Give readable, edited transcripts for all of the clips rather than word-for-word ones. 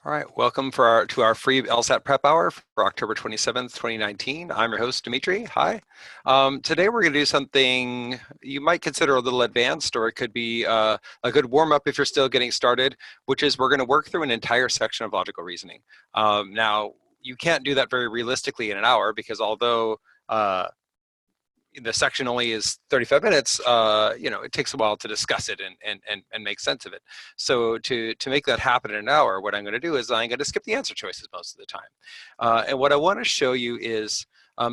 All right, welcome to our free LSAT prep hour for October 27th, 2019. I'm your host, Dimitri. Hi. Today we're going to do something you might consider a little advanced, or it could be a good warm-up if you're still getting started, which is we're going to work through an entire section of logical reasoning. Now, you can't do that very realistically in an hour because although the section only is 35 minutes, it takes a while to discuss it and make sense of it. So to make that happen in an hour, what I'm going to do is I'm going to skip the answer choices most of the time. And what I want to show you is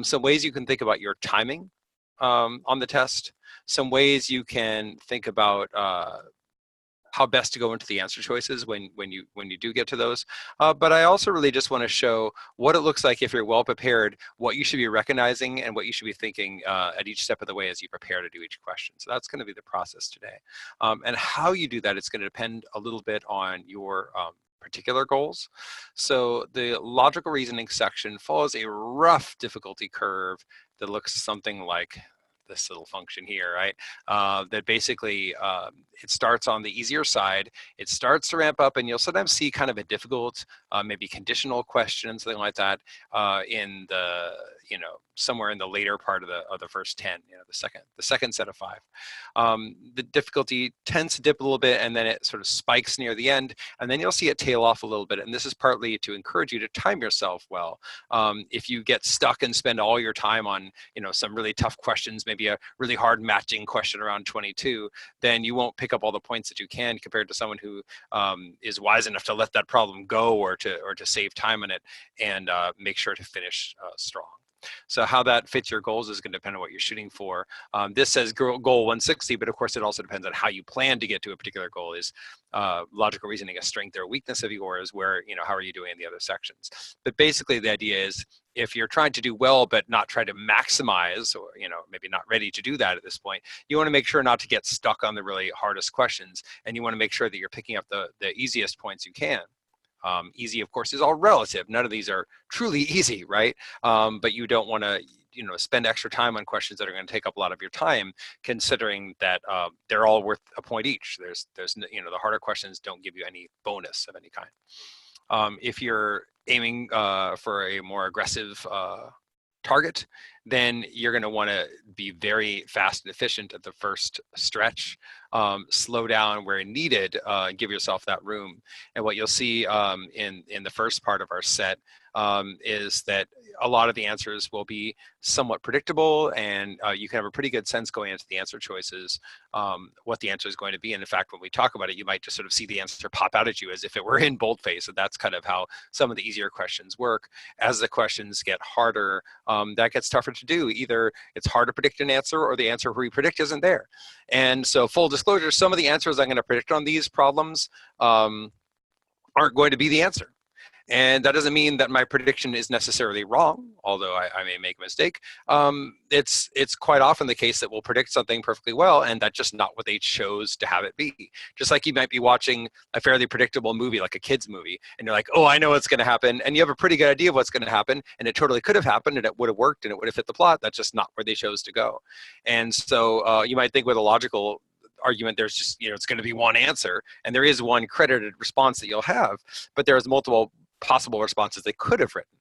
some ways you can think about your timing on the test, some ways you can think about how best to go into the answer choices when you do get to those. But I also really just want to show what it looks like if you're well prepared, what you should be recognizing and what you should be thinking at each step of the way as you prepare to do each question. So that's going to be the process today. And how you do that, it's going to depend a little bit on your particular goals. So the logical reasoning section follows a rough difficulty curve that looks something like this little function here, right? That basically, it starts on the easier side. It starts to ramp up and you'll sometimes see kind of a difficult, maybe conditional question, something like that in the, somewhere in the later part of the first 10, the second set of 5. The difficulty tends to dip a little bit and then it sort of spikes near the end, and then you'll see it tail off a little bit. And this is partly to encourage you to time yourself well. If you get stuck and spend all your time on, some really tough questions, maybe a really hard matching question around 22, then you won't pick up all the points that you can compared to someone who is wise enough to let that problem go or to save time on it and make sure to finish strong. So how that fits your goals is going to depend on what you're shooting for. This says goal 160, but of course it also depends on how you plan to get to a particular goal. Is logical reasoning a strength or a weakness of yours? Where, how are you doing in the other sections? But basically the idea is if you're trying to do well but not try to maximize, or maybe not ready to do that at this point, you want to make sure not to get stuck on the really hardest questions, and you want to make sure that you're picking up the easiest points you can. Easy, of course, is all relative. None of these are truly easy, right? But you don't want to, spend extra time on questions that are going to take up a lot of your time, considering that they're all worth a point each. There's, the harder questions don't give you any bonus of any kind. If you're aiming for a more aggressive target, then you're going to want to be very fast and efficient at the first stretch. Slow down where needed, give yourself that room. And what you'll see in the first part of our set is that a lot of the answers will be somewhat predictable, and you can have a pretty good sense going into the answer choices what the answer is going to be. And in fact, when we talk about it, you might just sort of see the answer pop out at you as if it were in boldface. And that's kind of how some of the easier questions work. As the questions get harder, that gets tougher to do. Either it's hard to predict an answer, or the answer we predict isn't there. And so full disclosure, some of the answers I'm going to predict on these problems aren't going to be the answer. And that doesn't mean that my prediction is necessarily wrong, although I may make a mistake. It's quite often the case that we'll predict something perfectly well, and that's just not what they chose to have it be. Just like you might be watching a fairly predictable movie, like a kid's movie, and you're like, oh, I know what's going to happen, and you have a pretty good idea of what's going to happen, and it totally could have happened, and it would have worked, and it would have fit the plot. That's just not where they chose to go. And so you might think with a logical argument, there's just, it's going to be one answer, and there is one credited response that you'll have, but there's multiple possible responses they could have written.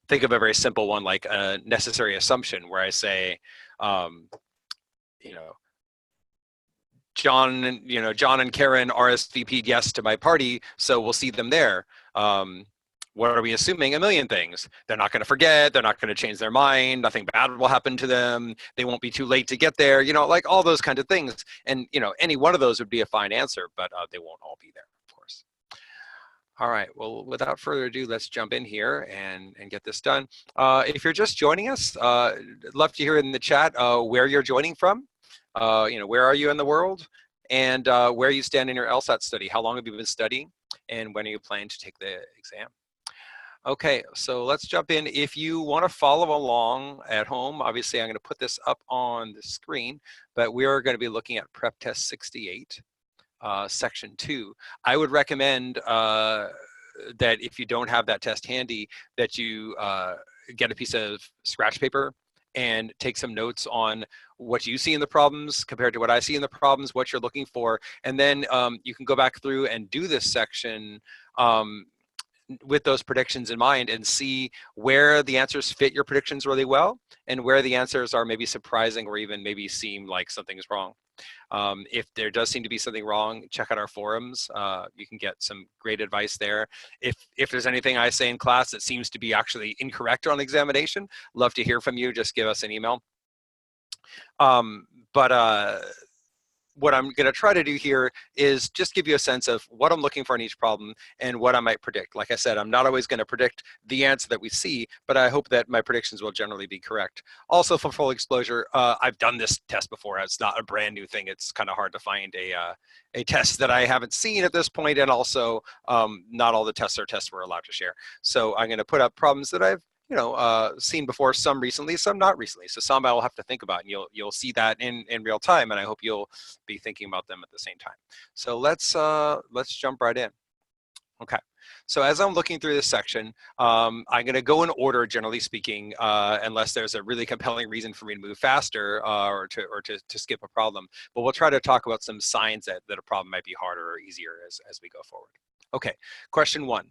Think of a very simple one like a necessary assumption where I say, John and Karen RSVP'd yes to my party, so we'll see them there. What are we assuming? A million things. They're not going to forget. They're not going to change their mind. Nothing bad will happen to them. They won't be too late to get there. Like all those kinds of things. And, any one of those would be a fine answer, but they won't all be there, of course. All right, well, without further ado, let's jump in here and get this done. If you're just joining us, I'd love to hear in the chat where you're joining from. Where are you in the world? And where you stand in your LSAT study. How long have you been studying? And when are you planning to take the exam? Okay, so let's jump in. If you want to follow along at home, obviously I'm going to put this up on the screen, but we are going to be looking at Prep Test 68. Section 2. I would recommend that if you don't have that test handy, that you get a piece of scratch paper and take some notes on what you see in the problems compared to what I see in the problems, what you're looking for, and then you can go back through and do this section with those predictions in mind and see where the answers fit your predictions really well and where the answers are maybe surprising or even maybe seem like something is wrong. If there does seem to be something wrong, check out our forums. You can get some great advice there. If there's anything I say in class that seems to be actually incorrect on examination, love to hear from you. Just give us an email. What I'm going to try to do here is just give you a sense of what I'm looking for in each problem and what I might predict. Like I said, I'm not always going to predict the answer that we see, but I hope that my predictions will generally be correct. Also, for full exposure, I've done this test before. It's not a brand new thing. It's kind of hard to find a test that I haven't seen at this point, and also not all the tests are tests we're allowed to share. So I'm going to put up problems that I've seen before, some recently, some not recently. So some I will have to think about, and you'll see that in real time, and I hope you'll be thinking about them at the same time. So let's jump right in. Okay, so as I'm looking through this section, I'm going to go in order, generally speaking, unless there's a really compelling reason for me to move faster or to skip a problem. But we'll try to talk about some signs that a problem might be harder or easier as we go forward. Okay, question 1.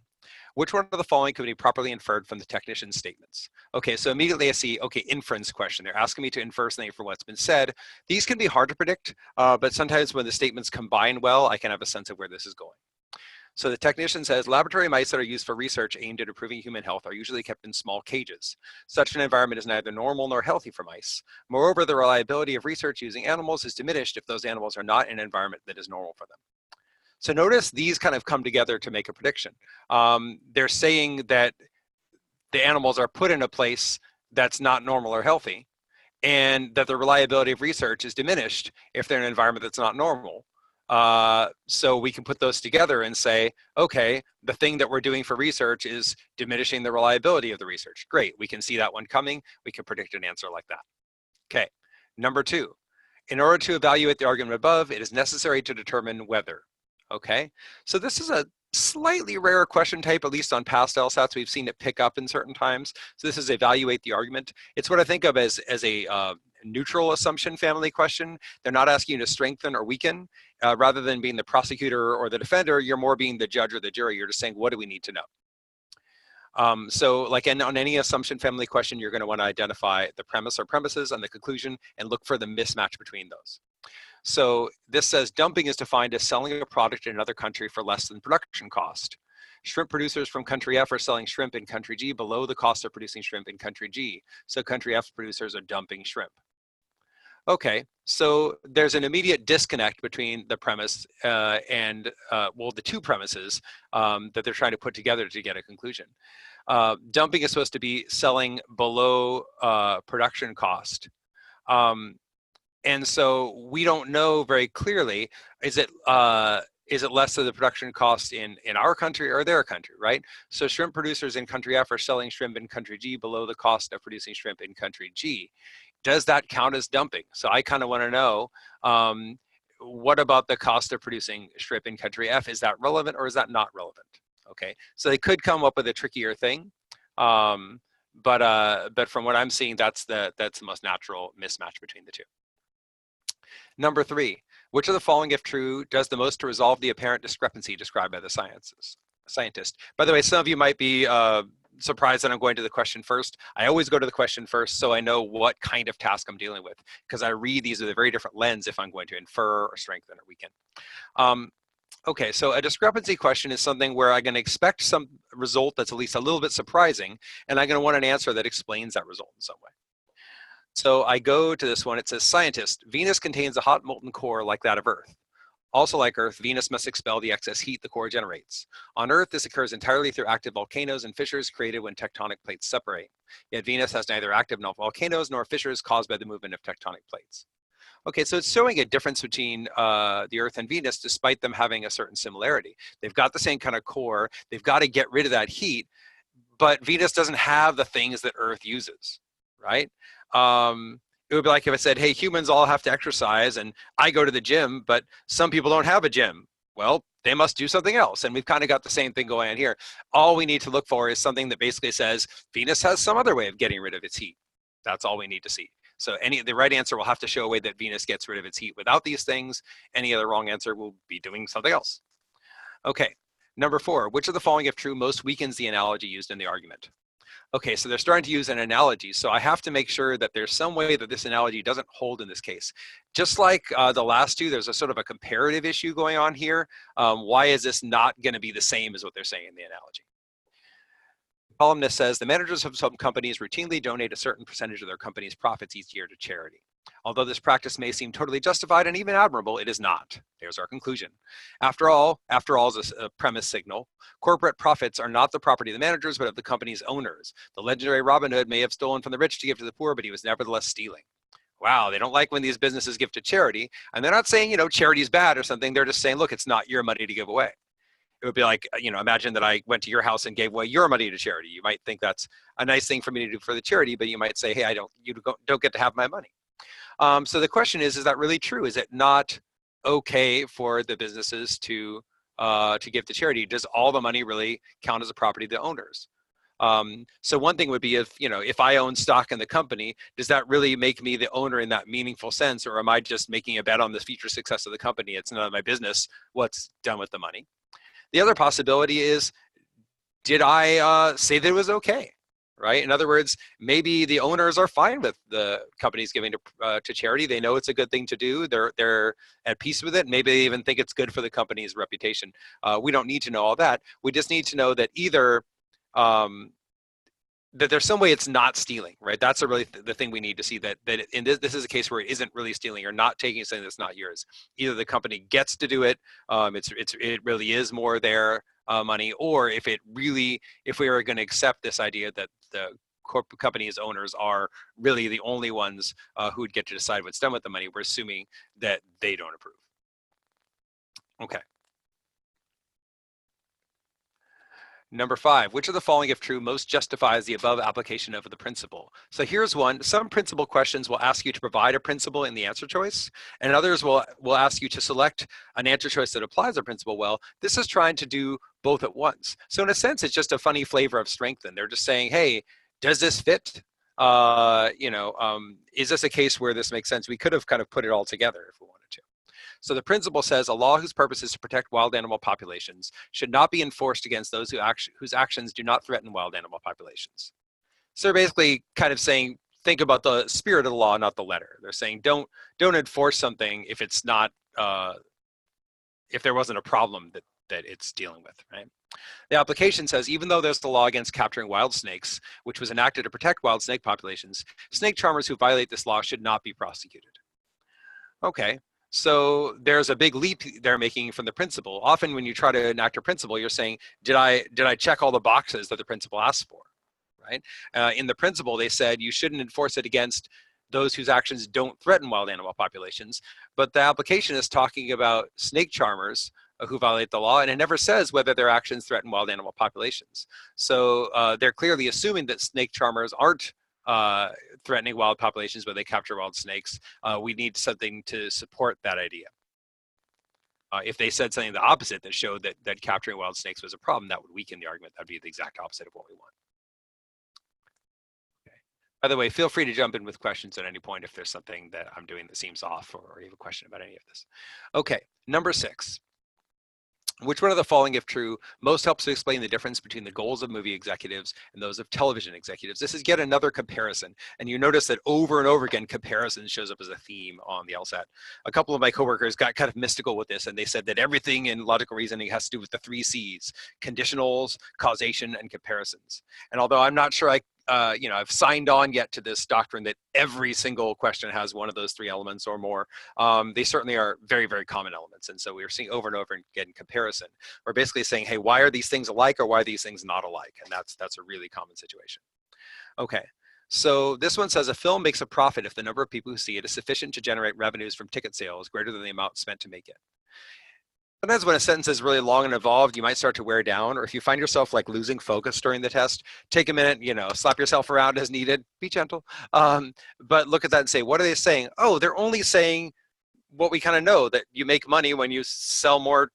Which one of the following could be properly inferred from the technician's statements? Okay, so immediately I see, okay, inference question. They're asking me to infer something from what's been said. These can be hard to predict, but sometimes when the statements combine well, I can have a sense of where this is going. So the technician says, laboratory mice that are used for research aimed at improving human health are usually kept in small cages. Such an environment is neither normal nor healthy for mice. Moreover, the reliability of research using animals is diminished if those animals are not in an environment that is normal for them. So notice these kind of come together to make a prediction. They're saying that the animals are put in a place that's not normal or healthy, and that the reliability of research is diminished if they're in an environment that's not normal. So we can put those together and say, okay, the thing that we're doing for research is diminishing the reliability of the research. Great, we can see that one coming. We can predict an answer like that. Okay, number 2. In order to evaluate the argument above, it is necessary to determine whether. Okay, so this is a slightly rare question type, at least on past LSATs. We've seen it pick up in certain times. So this is evaluate the argument. It's what I think of as a neutral assumption family question. They're not asking you to strengthen or weaken. Rather than being the prosecutor or the defender, you're more being the judge or the jury. You're just saying, what do we need to know? So like on any assumption family question, you're going to want to identify the premise or premises and the conclusion and look for the mismatch between those. So this says dumping is defined as selling a product in another country for less than production cost. Shrimp producers from country F are selling shrimp in country G below the cost of producing shrimp in country G. So country F producers are dumping shrimp. Okay, so there's an immediate disconnect between the premise and the two premises that they're trying to put together to get a conclusion. Dumping is supposed to be selling below production cost. And so we don't know very clearly, is it less of the production cost in our country or their country, right? So shrimp producers in country F are selling shrimp in country G below the cost of producing shrimp in country G. Does that count as dumping? So I kind of want to know, what about the cost of producing shrimp in country F? Is that relevant or is that not relevant? Okay, so they could come up with a trickier thing. But from what I'm seeing, that's the most natural mismatch between the two. Number 3, which of the following, if true, does the most to resolve the apparent discrepancy described by the scientist? By the way, some of you might be surprised that I'm going to the question first. I always go to the question first so I know what kind of task I'm dealing with, because I read these with a very different lens if I'm going to infer or strengthen or weaken. Okay, so a discrepancy question is something where I'm going to expect some result that's at least a little bit surprising, and I'm going to want an answer that explains that result in some way. So I go to this one. It says, scientist, Venus contains a hot molten core like that of Earth. Also like Earth, Venus must expel the excess heat the core generates. On Earth, this occurs entirely through active volcanoes and fissures created when tectonic plates separate. Yet Venus has neither active volcanoes nor fissures caused by the movement of tectonic plates. Okay, so it's showing a difference between the Earth and Venus despite them having a certain similarity. They've got the same kind of core. They've got to get rid of that heat, but Venus doesn't have the things that Earth uses, right? It would be like if I said, hey, humans all have to exercise and I go to the gym, but some people don't have a gym. Well, they must do something else. And we've kind of got the same thing going on here. All we need to look for is something that basically says Venus has some other way of getting rid of its heat. That's all we need to see. So the right answer will have to show a way that Venus gets rid of its heat without these things. Any other wrong answer will be doing something else. Okay, Number 4, which of the following, if true, most weakens the analogy used in the argument? Okay, so they're starting to use an analogy, so I have to make sure that there's some way that this analogy doesn't hold in this case. Just like the last two, there's a sort of a comparative issue going on here. Why is this not going to be the same as what they're saying in the analogy? The columnist says, the managers of some companies routinely donate a certain percentage of their company's profits each year to charity. Although this practice may seem totally justified and even admirable, it is not. There's our conclusion. After all is a premise signal. Corporate profits are not the property of the managers, but of the company's owners. The legendary Robin Hood may have stolen from the rich to give to the poor, but he was nevertheless stealing. Wow, they don't like when these businesses give to charity. And they're not saying, charity is bad or something. They're just saying, look, it's not your money to give away. It would be like, imagine that I went to your house and gave away your money to charity. You might think that's a nice thing for me to do for the charity, but you might say, hey, you don't get to have my money. So the question is that really true? Is it not okay for the businesses to give to charity? Does all the money really count as a property of the owners? So one thing would be if I own stock in the company, does that really make me the owner in that meaningful sense? Or am I just making a bet on the future success of the company? It's none of my business what's done with the money. The other possibility is, did I say that it was okay? Right? In other words, maybe the owners are fine with the companies giving to charity. They know it's a good thing to do. They're at peace with it. Maybe they even think it's good for the company's reputation. We don't need to know all that. We just need to know that either that there's some way it's not stealing, right? That's really the thing we need to see, that in this is a case where it isn't really stealing. You're not taking something that's not yours. Either the company gets to do it. It really is more their money, or if we are going to accept this idea that the corporate company's owners are really the only ones who would get to decide what's done with the money, we're assuming that they don't approve. Okay. Number 5, which of the following, if true, most justifies the above application of the principle? So here's one. Some principle questions will ask you to provide a principle in the answer choice, and others will ask you to select an answer choice that applies a principle well. This is trying to do both at once. So in a sense, it's just a funny flavor of strengthen. They're just saying, hey, does this fit? Is this a case where this makes sense? We could have kind of put it all together if we wanted to. So the principle says a law whose purpose is to protect wild animal populations should not be enforced against those whose actions do not threaten wild animal populations. So they're basically kind of saying, think about the spirit of the law, not the letter. They're saying don't enforce something if it's not if there wasn't a problem that it's dealing with, right? The application says, even though there's the law against capturing wild snakes, which was enacted to protect wild snake populations, snake charmers who violate this law should not be prosecuted. Okay. So there's a big leap they're making from the principle. Often when you try to enact a principle, you're saying, did I check all the boxes that the principle asks for, right? In the principle, they said you shouldn't enforce it against those whose actions don't threaten wild animal populations. But the application is talking about snake charmers who violate the law, and it never says whether their actions threaten wild animal populations. So they're clearly assuming that snake charmers aren't threatening wild populations where they capture wild snakes. We need something to support that idea. If they said something the opposite that showed that capturing wild snakes was a problem, that would weaken the argument. That would be the exact opposite of what we want. Okay. By the way, feel free to jump in with questions at any point if there's something that I'm doing that seems off, or you have a question about any of this. Okay, number 6. Which one of the following, if true, most helps to explain the difference between the goals of movie executives and those of television executives? This is yet another comparison. And you notice that over and over again, comparison shows up as a theme on the LSAT. A couple of my coworkers got kind of mystical with this, and they said that everything in logical reasoning has to do with the 3 C's: conditionals, causation, and comparisons. And although I'm not sure I've signed on yet to this doctrine that every single question has one of those 3 elements or more, they certainly are very, very common elements. And so we're seeing over and over again comparison. We're basically saying, hey, why are these things alike, or why are these things not alike? And that's a really common situation. Okay. So this one says a film makes a profit if the number of people who see it is sufficient to generate revenues from ticket sales greater than the amount spent to make it. Sometimes when a sentence is really long and involved, you might start to wear down, or if you find yourself like losing focus during the test, take a minute, slap yourself around as needed, be gentle. But look at that and say, what are they saying? Oh, they're only saying what we kind of know, that you make money when you sell more,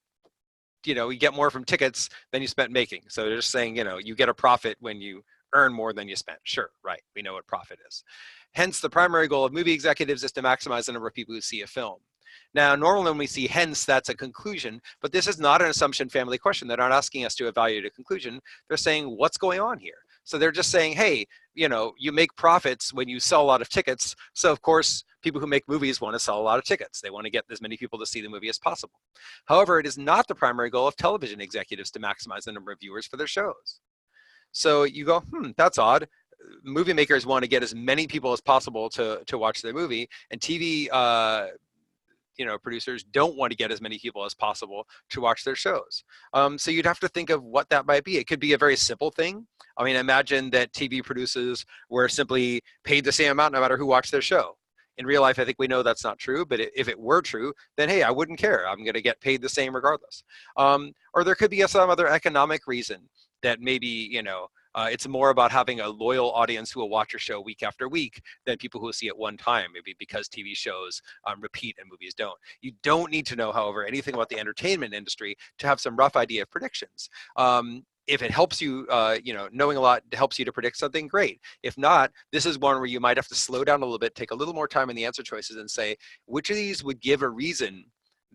you get more from tickets than you spent making. So they're just saying, you get a profit when you earn more than you spent. Sure, right, we know what profit is. Hence, the primary goal of movie executives is to maximize the number of people who see a film. Now, normally when we see hence, that's a conclusion, but this is not an assumption family question. They're not asking us to evaluate a conclusion. They're saying, what's going on here? So they're just saying, hey, you make profits when you sell a lot of tickets. So of course, people who make movies want to sell a lot of tickets. They want to get as many people to see the movie as possible. However, it is not the primary goal of television executives to maximize the number of viewers for their shows. So you go, that's odd. Movie makers want to get as many people as possible to watch their movie, and TV producers don't want to get as many people as possible to watch their shows. So you'd have to think of what that might be. It could be a very simple thing. I mean, imagine that TV producers were simply paid the same amount no matter who watched their show. In real life, I think we know that's not true, but if it were true, then hey, I wouldn't care. I'm going to get paid the same regardless. Or there could be some other economic reason that maybe, it's more about having a loyal audience who will watch your show week after week than people who will see it one time, maybe because TV shows repeat and movies don't. You don't need to know, however, anything about the entertainment industry to have some rough idea of predictions. If it helps you, knowing a lot helps you to predict something, great. If not, this is one where you might have to slow down a little bit, take a little more time in the answer choices and say, which of these would give a reason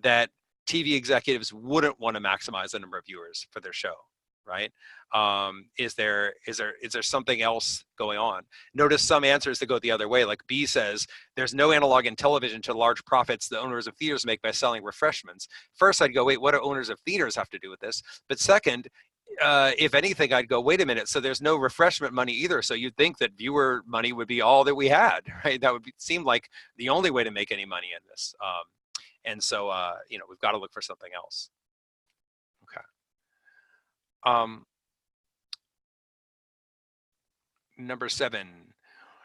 that TV executives wouldn't want to maximize the number of viewers for their show, right? Is there something else going on? Notice some answers that go the other way, like B says, there's no analog in television to large profits the owners of theaters make by selling refreshments. First, I'd go, wait, what do owners of theaters have to do with this? But second, if anything, I'd go, wait a minute, so there's no refreshment money either, so you'd think that viewer money would be all that we had, right? That would seem like the only way to make any money in this. And so, we've got to look for something else. Okay. Number 7.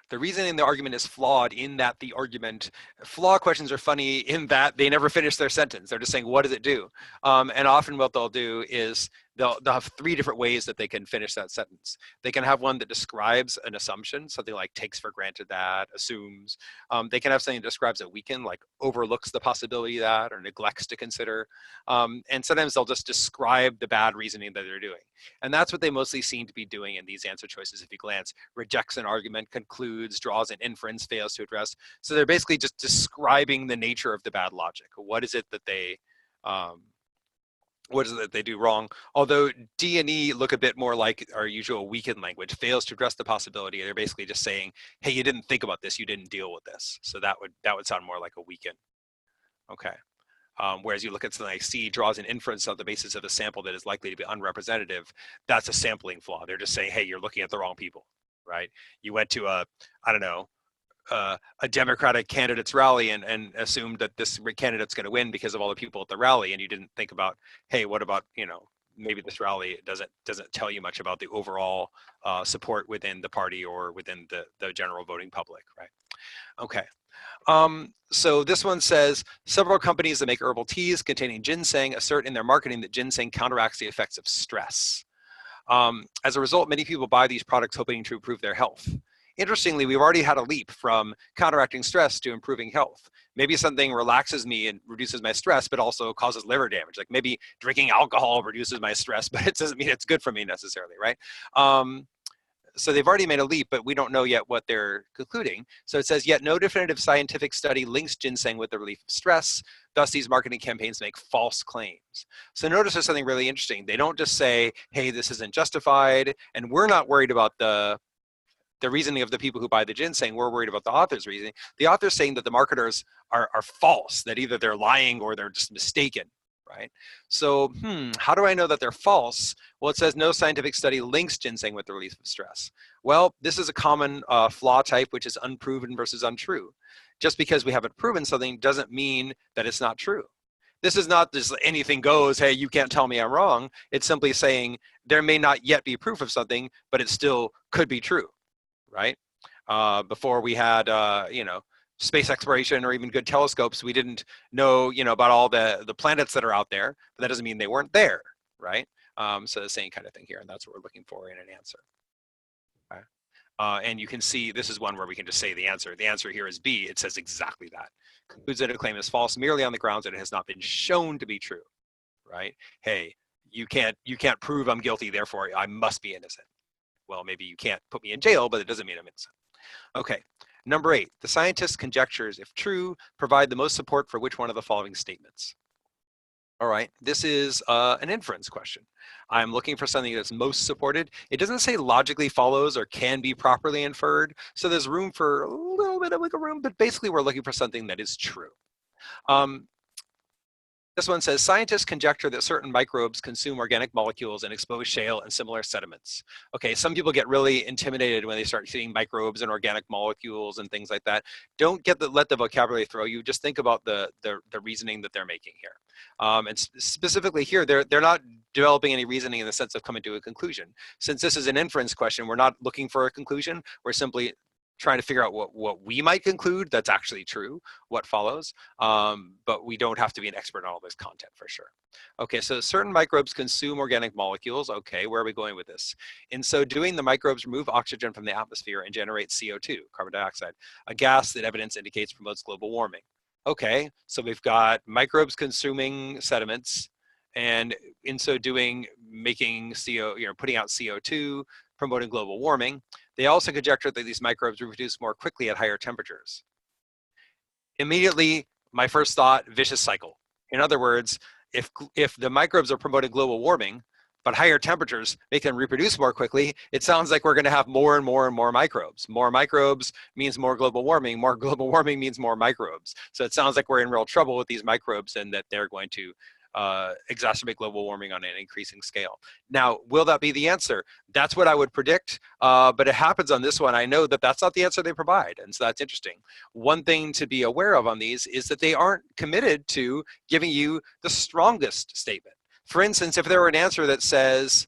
The reasoning in the argument is flawed in that the argument, flaw questions are funny in that they never finish their sentence. They're just saying, what does it do? And often what they'll do is they'll have 3 different ways that they can finish that sentence. They can have one that describes an assumption, something like takes for granted that, assumes. They can have something that describes a weaken, like overlooks the possibility that, or neglects to consider. And sometimes they'll just describe the bad reasoning that they're doing. And that's what they mostly seem to be doing in these answer choices. If you glance, rejects an argument, concludes, draws an inference, fails to address. So they're basically just describing the nature of the bad logic. What is it that they do wrong? Although D and E look a bit more like our usual weakened language, fails to address the possibility. They're basically just saying, hey, you didn't think about this, you didn't deal with this. So that would sound more like a weaken. Okay. Whereas you look at something like C, draws an inference on the basis of a sample that is likely to be unrepresentative. That's a sampling flaw. They're just saying, hey, you're looking at the wrong people, right? You went to a Democratic candidate's rally and assumed that this candidate's going to win because of all the people at the rally, and you didn't think about, hey, what about, maybe this rally doesn't tell you much about the overall support within the party or within the general voting public, right? Okay. So this one says, several companies that make herbal teas containing ginseng assert in their marketing that ginseng counteracts the effects of stress. As a result, many people buy these products hoping to improve their health. Interestingly, we've already had a leap from counteracting stress to improving health. Maybe something relaxes me and reduces my stress, but also causes liver damage. Like maybe drinking alcohol reduces my stress, but it doesn't mean it's good for me necessarily, right? So they've already made a leap, but we don't know yet what they're concluding. So it says, yet no definitive scientific study links ginseng with the relief of stress. Thus, these marketing campaigns make false claims. So notice there's something really interesting. They don't just say, hey, this isn't justified, and we're not worried about the reasoning of the people who buy the ginseng. We're worried about the author's reasoning. The author's saying that the marketers are false, that either they're lying or they're just mistaken, right? So, how do I know that they're false? Well, it says no scientific study links ginseng with the relief of stress. Well, this is a common flaw type, which is unproven versus untrue. Just because we haven't proven something doesn't mean that it's not true. This is not just anything goes, hey, you can't tell me I'm wrong. It's simply saying there may not yet be proof of something, but it still could be true, right? Before we had, space exploration or even good telescopes, we didn't know, about all the planets that are out there, but that doesn't mean they weren't there, right? So the same kind of thing here, and that's what we're looking for in an answer. Okay. And you can see this is one where we can just say the answer. The answer here is B. It says exactly that. Concludes that a claim is false merely on the grounds that it has not been shown to be true, right? Hey, you can't prove I'm guilty, therefore I must be innocent. Well, maybe you can't put me in jail, but it doesn't mean I'm innocent. Okay. Number 8, the scientist's conjectures, if true, provide the most support for which one of the following statements? All right, this is an inference question. I'm looking for something that's most supported. It doesn't say logically follows or can be properly inferred, so there's room for a little bit of wiggle room, but basically we're looking for something that is true. This one says, scientists conjecture that certain microbes consume organic molecules and expose shale and similar sediments. Okay, some people get really intimidated when they start seeing microbes and organic molecules and things like that. Don't let the vocabulary throw you. Just think about the reasoning that they're making here. And specifically here, they're not developing any reasoning in the sense of coming to a conclusion. Since this is an inference question, we're not looking for a conclusion. We're simply trying to figure out what we might conclude that's actually true, what follows, but we don't have to be an expert on all this content for sure. Okay, so certain microbes consume organic molecules. Okay, where are we going with this? In so doing, the microbes remove oxygen from the atmosphere and generate CO2, carbon dioxide, a gas that evidence indicates promotes global warming. Okay, so we've got microbes consuming sediments, and in so doing, making putting out CO2, promoting global warming. They also conjectured that these microbes reproduce more quickly at higher temperatures. Immediately, my first thought, vicious cycle. In other words, if the microbes are promoting global warming, but higher temperatures make them reproduce more quickly, it sounds like we're going to have more and more and more microbes. More microbes means more global warming. More global warming means more microbes. So it sounds like we're in real trouble with these microbes and that they're going to exacerbate global warming on an increasing scale. Now, will that be the answer? That's what I would predict, but it happens on this one. I know that that's not the answer they provide, and so that's interesting. One thing to be aware of on these is that they aren't committed to giving you the strongest statement. For instance, if there were an answer that says,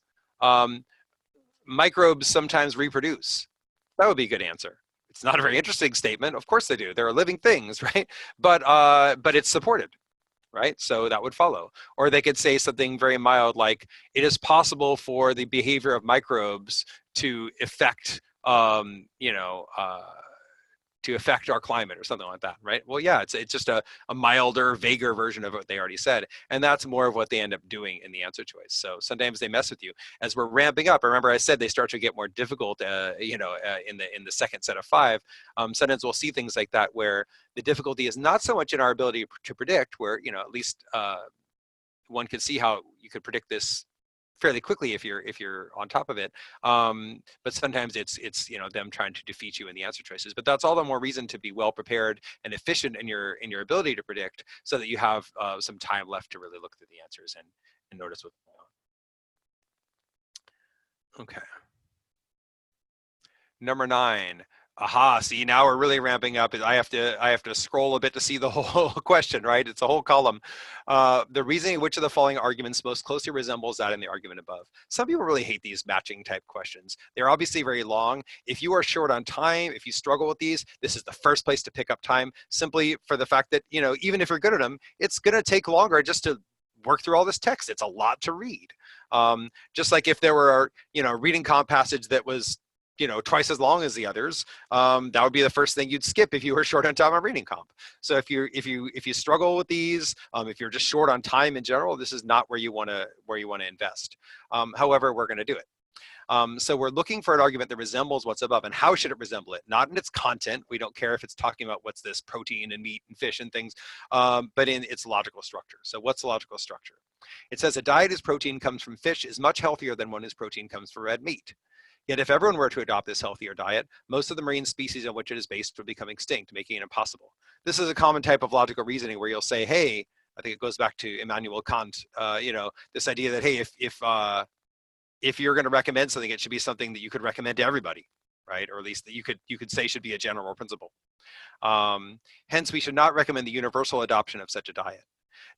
microbes sometimes reproduce, that would be a good answer. It's not a very interesting statement. Of course they do. They're living things, right? But it's supported. Right? So that would follow. Or they could say something very mild like, it is possible for the behavior of microbes to affect, to affect our climate or something like that, right? Well, yeah, it's just a milder, vaguer version of what they already said. And that's more of what they end up doing in the answer choice. So sometimes they mess with you. As we're ramping up, remember I said they start to get more difficult, in the second set of 5. Sometimes we'll see things like that where the difficulty is not so much in our ability to predict, where, at least one could see how you could predict this fairly quickly if you're on top of it, but sometimes it's them trying to defeat you in the answer choices. But that's all the more reason to be well prepared and efficient in your ability to predict, so that you have some time left to really look through the answers and notice what's going on. Okay. Number 9. Aha, see, now we're really ramping up. I have to scroll a bit to see the whole question, right? It's a whole column. The reasoning which of the following arguments most closely resembles that in the argument above. Some people really hate these matching type questions. They're obviously very long. If you are short on time, if you struggle with these, this is the first place to pick up time, simply for the fact that, even if you're good at them, it's going to take longer just to work through all this text. It's a lot to read. Just like if there were, reading comp passage that was twice as long as the others, that would be the first thing you'd skip if you were short on time on reading comp. So if you struggle with these, if you're just short on time in general, this is not where you want to invest. However, we're going to do it. So we're looking for an argument that resembles what's above. And how should it resemble it? Not in its content. We don't care if it's talking about what's this protein and meat and fish and things, but in its logical structure. So what's the logical structure? It says a diet whose protein comes from fish is much healthier than one whose protein comes from red meat. Yet if everyone were to adopt this healthier diet, most of the marine species on which it is based would become extinct, making it impossible. This is a common type of logical reasoning where you'll say, hey, I think it goes back to Immanuel Kant, this idea that, hey, if you're going to recommend something, it should be something that you could recommend to everybody, right? Or at least that you could say should be a general principle. Hence, we should not recommend the universal adoption of such a diet.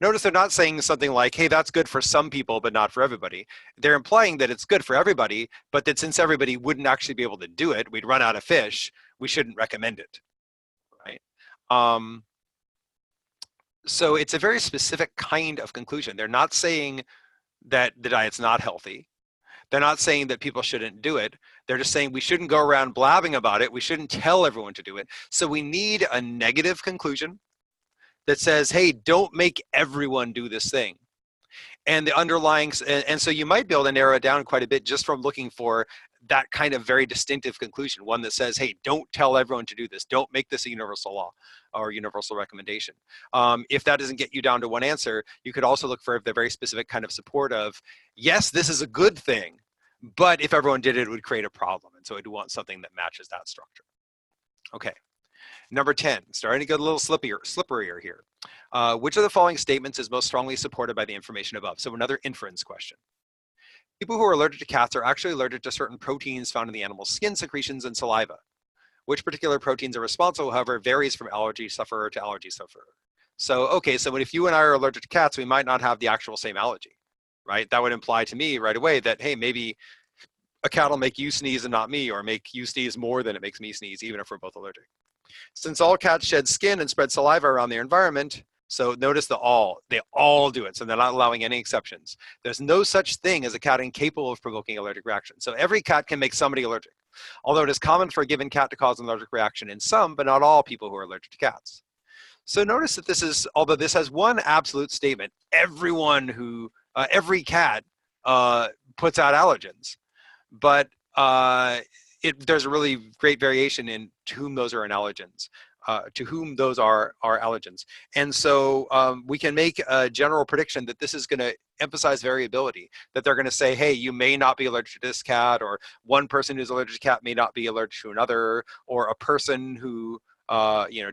Notice they're not saying something like, hey, that's good for some people, but not for everybody. They're implying that it's good for everybody, but that since everybody wouldn't actually be able to do it, we'd run out of fish, we shouldn't recommend it, right? So it's a very specific kind of conclusion. They're not saying that the diet's not healthy. They're not saying that people shouldn't do it. They're just saying we shouldn't go around blabbing about it. We shouldn't tell everyone to do it. So we need a negative conclusion that says, hey, don't make everyone do this thing. And the underlying, and so you might be able to narrow it down quite a bit just from looking for that kind of very distinctive conclusion, one that says, hey, don't tell everyone to do this. Don't make this a universal law or universal recommendation. If that doesn't get you down to one answer, you could also look for the very specific kind of support of, yes, this is a good thing, but if everyone did it, it would create a problem. And so I'd want something that matches that structure. Okay. Number 10, starting to get a little slipperier here. Which of the following statements is most strongly supported by the information above? So another inference question. People who are allergic to cats are actually allergic to certain proteins found in the animal's skin secretions and saliva. Which particular proteins are responsible, however, varies from allergy sufferer to allergy sufferer. So, okay, so if you and I are allergic to cats, we might not have the actual same allergy, right? That would imply to me right away that, hey, maybe a cat will make you sneeze and not me, or make you sneeze more than it makes me sneeze, even if we're both allergic. Since all cats shed skin and spread saliva around their environment, so notice they all do it, so they're not allowing any exceptions. There's no such thing as a cat incapable of provoking allergic reaction. So every cat can make somebody allergic, although it is common for a given cat to cause an allergic reaction in some, but not all people who are allergic to cats. So notice that this is, although this has one absolute statement, every cat puts out allergens, but there's a really great variation in to whom those are allergens. And so we can make a general prediction that this is going to emphasize variability, that they're going to say, hey, you may not be allergic to this cat, or one person who's allergic to cat may not be allergic to another, or a person who,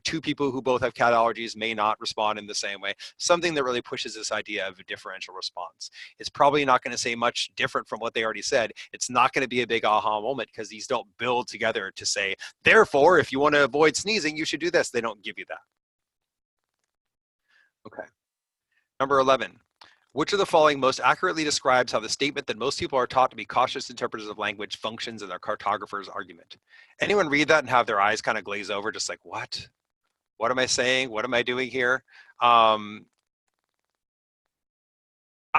two people who both have cat allergies may not respond in the same way. Something that really pushes this idea of a differential response. It's probably not going to say much different from what they already said. It's not going to be a big aha moment because these don't build together to say, therefore, if you want to avoid sneezing, you should do this. They don't give you that. Okay. Number 11. Which of the following most accurately describes how the statement that most people are taught to be cautious interpreters of language functions in their cartographer's argument? Anyone read that and have their eyes kind of glaze over, just like, what? What am I saying? What am I doing here? I'm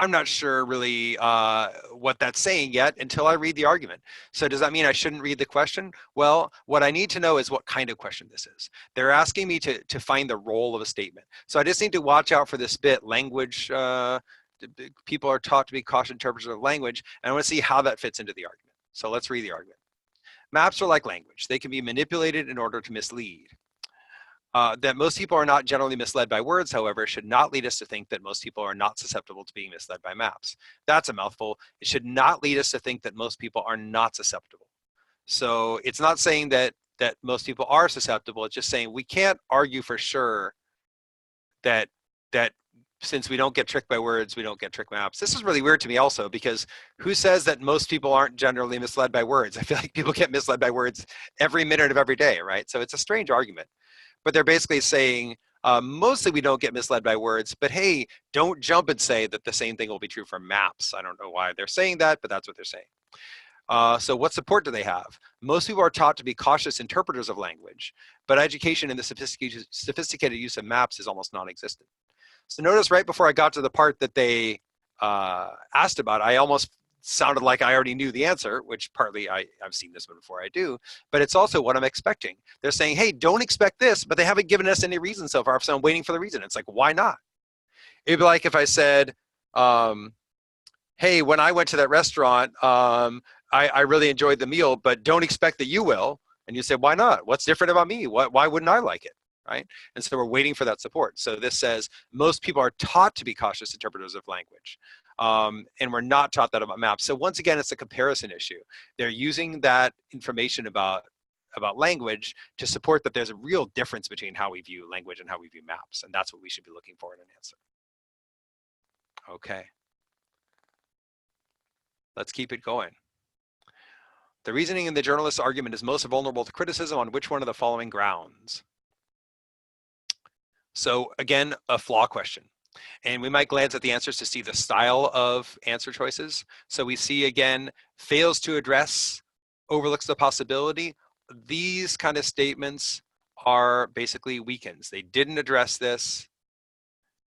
not sure really what that's saying yet until I read the argument. So does that mean I shouldn't read the question? Well, what I need to know is what kind of question this is. They're asking me to find the role of a statement. So I just need to watch out for this bit, language, people are taught to be cautious interpreters of language, and I want to see how that fits into the argument. So let's read the argument. Maps are like language. They can be manipulated in order to mislead. That most people are not generally misled by words, however, should not lead us to think that most people are not susceptible to being misled by maps. That's a mouthful. It should not lead us to think that most people are not susceptible. So it's not saying that most people are susceptible. It's just saying we can't argue for sure that since we don't get tricked by words, we don't get tricked by maps. This is really weird to me also, because who says that most people aren't generally misled by words? I feel like people get misled by words every minute of every day, right? So it's a strange argument. But they're basically saying, mostly we don't get misled by words, but hey, don't jump and say that the same thing will be true for maps. I don't know why they're saying that, but that's what they're saying. So what support do they have? Most people are taught to be cautious interpreters of language, but education in the sophisticated use of maps is almost non-existent. So notice right before I got to the part that they asked about, I almost sounded like I already knew the answer, which partly I've seen this one before I do, but it's also what I'm expecting. They're saying, hey, don't expect this, but they haven't given us any reason so far, so I'm waiting for the reason. It's like, why not? It'd be like if I said, hey, when I went to that restaurant, I really enjoyed the meal, but don't expect that you will. And you say, why not? What's different about me? Why wouldn't I like it? Right? And so we're waiting for that support. So this says most people are taught to be cautious interpreters of language. And we're not taught that about maps. So once again, it's a comparison issue. They're using that information about language to support that there's a real difference between how we view language and how we view maps. And that's what we should be looking for in an answer. Okay. Let's keep it going. The reasoning in the journalist's argument is most vulnerable to criticism on which one of the following grounds? So again, a flaw question. And we might glance at the answers to see the style of answer choices. So we see again, fails to address, overlooks the possibility. These kind of statements are basically weakens. They didn't address this.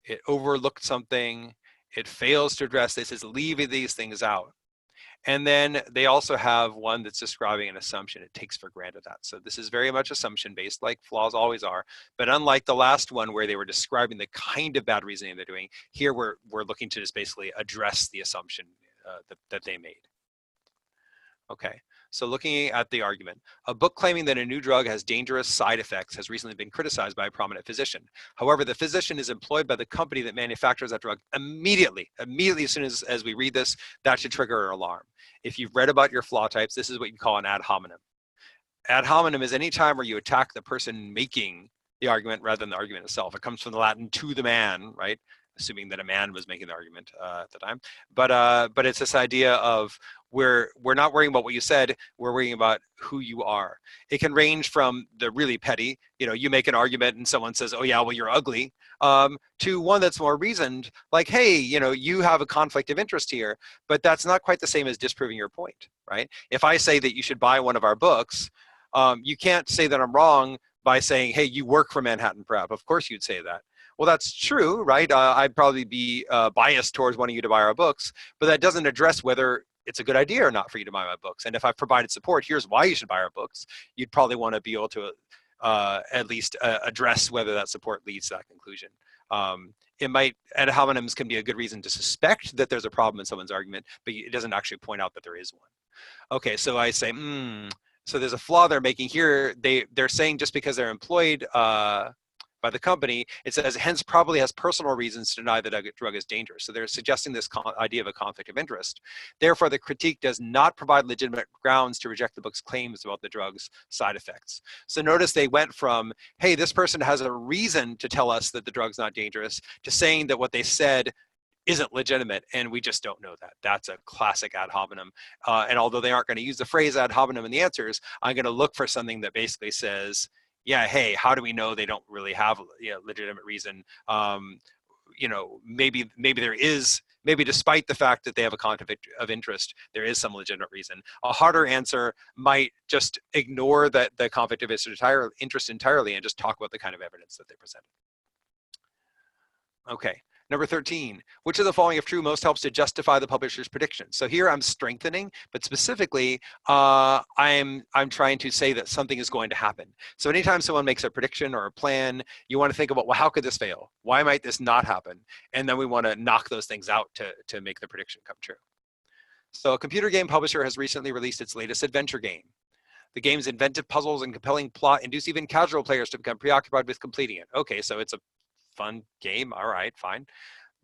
It overlooked something. It fails to address this. It's leaving these things out. And then they also have one that's describing an assumption. It takes for granted that. So this is very much assumption based, like flaws always are. But unlike the last one where they were describing the kind of bad reasoning they're doing, here we're looking to just basically address the assumption that they made. Okay, so looking at the argument, a book claiming that a new drug has dangerous side effects has recently been criticized by a prominent physician. However, the physician is employed by the company that manufactures that drug immediately as soon as we read this, that should trigger an alarm. If you've read about your flaw types, this is what you call an ad hominem. Ad hominem is any time where you attack the person making the argument rather than the argument itself. It comes from the Latin to the man, right? Assuming that a man was making the argument at the time. But it's this idea of we're not worrying about what you said, we're worrying about who you are. It can range from the really petty, you make an argument and someone says, oh yeah, well you're ugly, to one that's more reasoned, like, hey, you have a conflict of interest here, but that's not quite the same as disproving your point, right? If I say that you should buy one of our books, you can't say that I'm wrong by saying, hey, you work for Manhattan Prep. Of course you'd say that. Well, that's true, right? I'd probably be biased towards wanting you to buy our books, but that doesn't address whether it's a good idea or not for you to buy my books. And if I've provided support, here's why you should buy our books, you'd probably want to be able to at least address whether that support leads to that conclusion. Ad hominems can be a good reason to suspect that there's a problem in someone's argument, but it doesn't actually point out that there is one. Okay, so I say, so there's a flaw they're making here. They're saying just because they're employed by the company, it says hence probably has personal reasons to deny that a drug is dangerous. So they're suggesting this idea of a conflict of interest. Therefore, the critique does not provide legitimate grounds to reject the book's claims about the drug's side effects. So notice they went from, hey, this person has a reason to tell us that the drug's not dangerous, to saying that what they said isn't legitimate, and we just don't know that. That's a classic ad hominem. And although they aren't going to use the phrase ad hominem in the answers, I'm going to look for something that basically says, yeah, hey, how do we know they don't really have a legitimate reason? Maybe there is, maybe despite the fact that they have a conflict of interest, there is some legitimate reason. A harder answer might just ignore the conflict of interest entirely and just talk about the kind of evidence that they presented. Okay. Number 13, which of the following, if true, most helps to justify the publisher's prediction? So here I'm strengthening, but specifically, I'm trying to say that something is going to happen. So anytime someone makes a prediction or a plan, you want to think about, well, how could this fail? Why might this not happen? And then we want to knock those things out to make the prediction come true. So a computer game publisher has recently released its latest adventure game. The game's inventive puzzles and compelling plot induce even casual players to become preoccupied with completing it. Okay, so it's a fun game. All right, fine.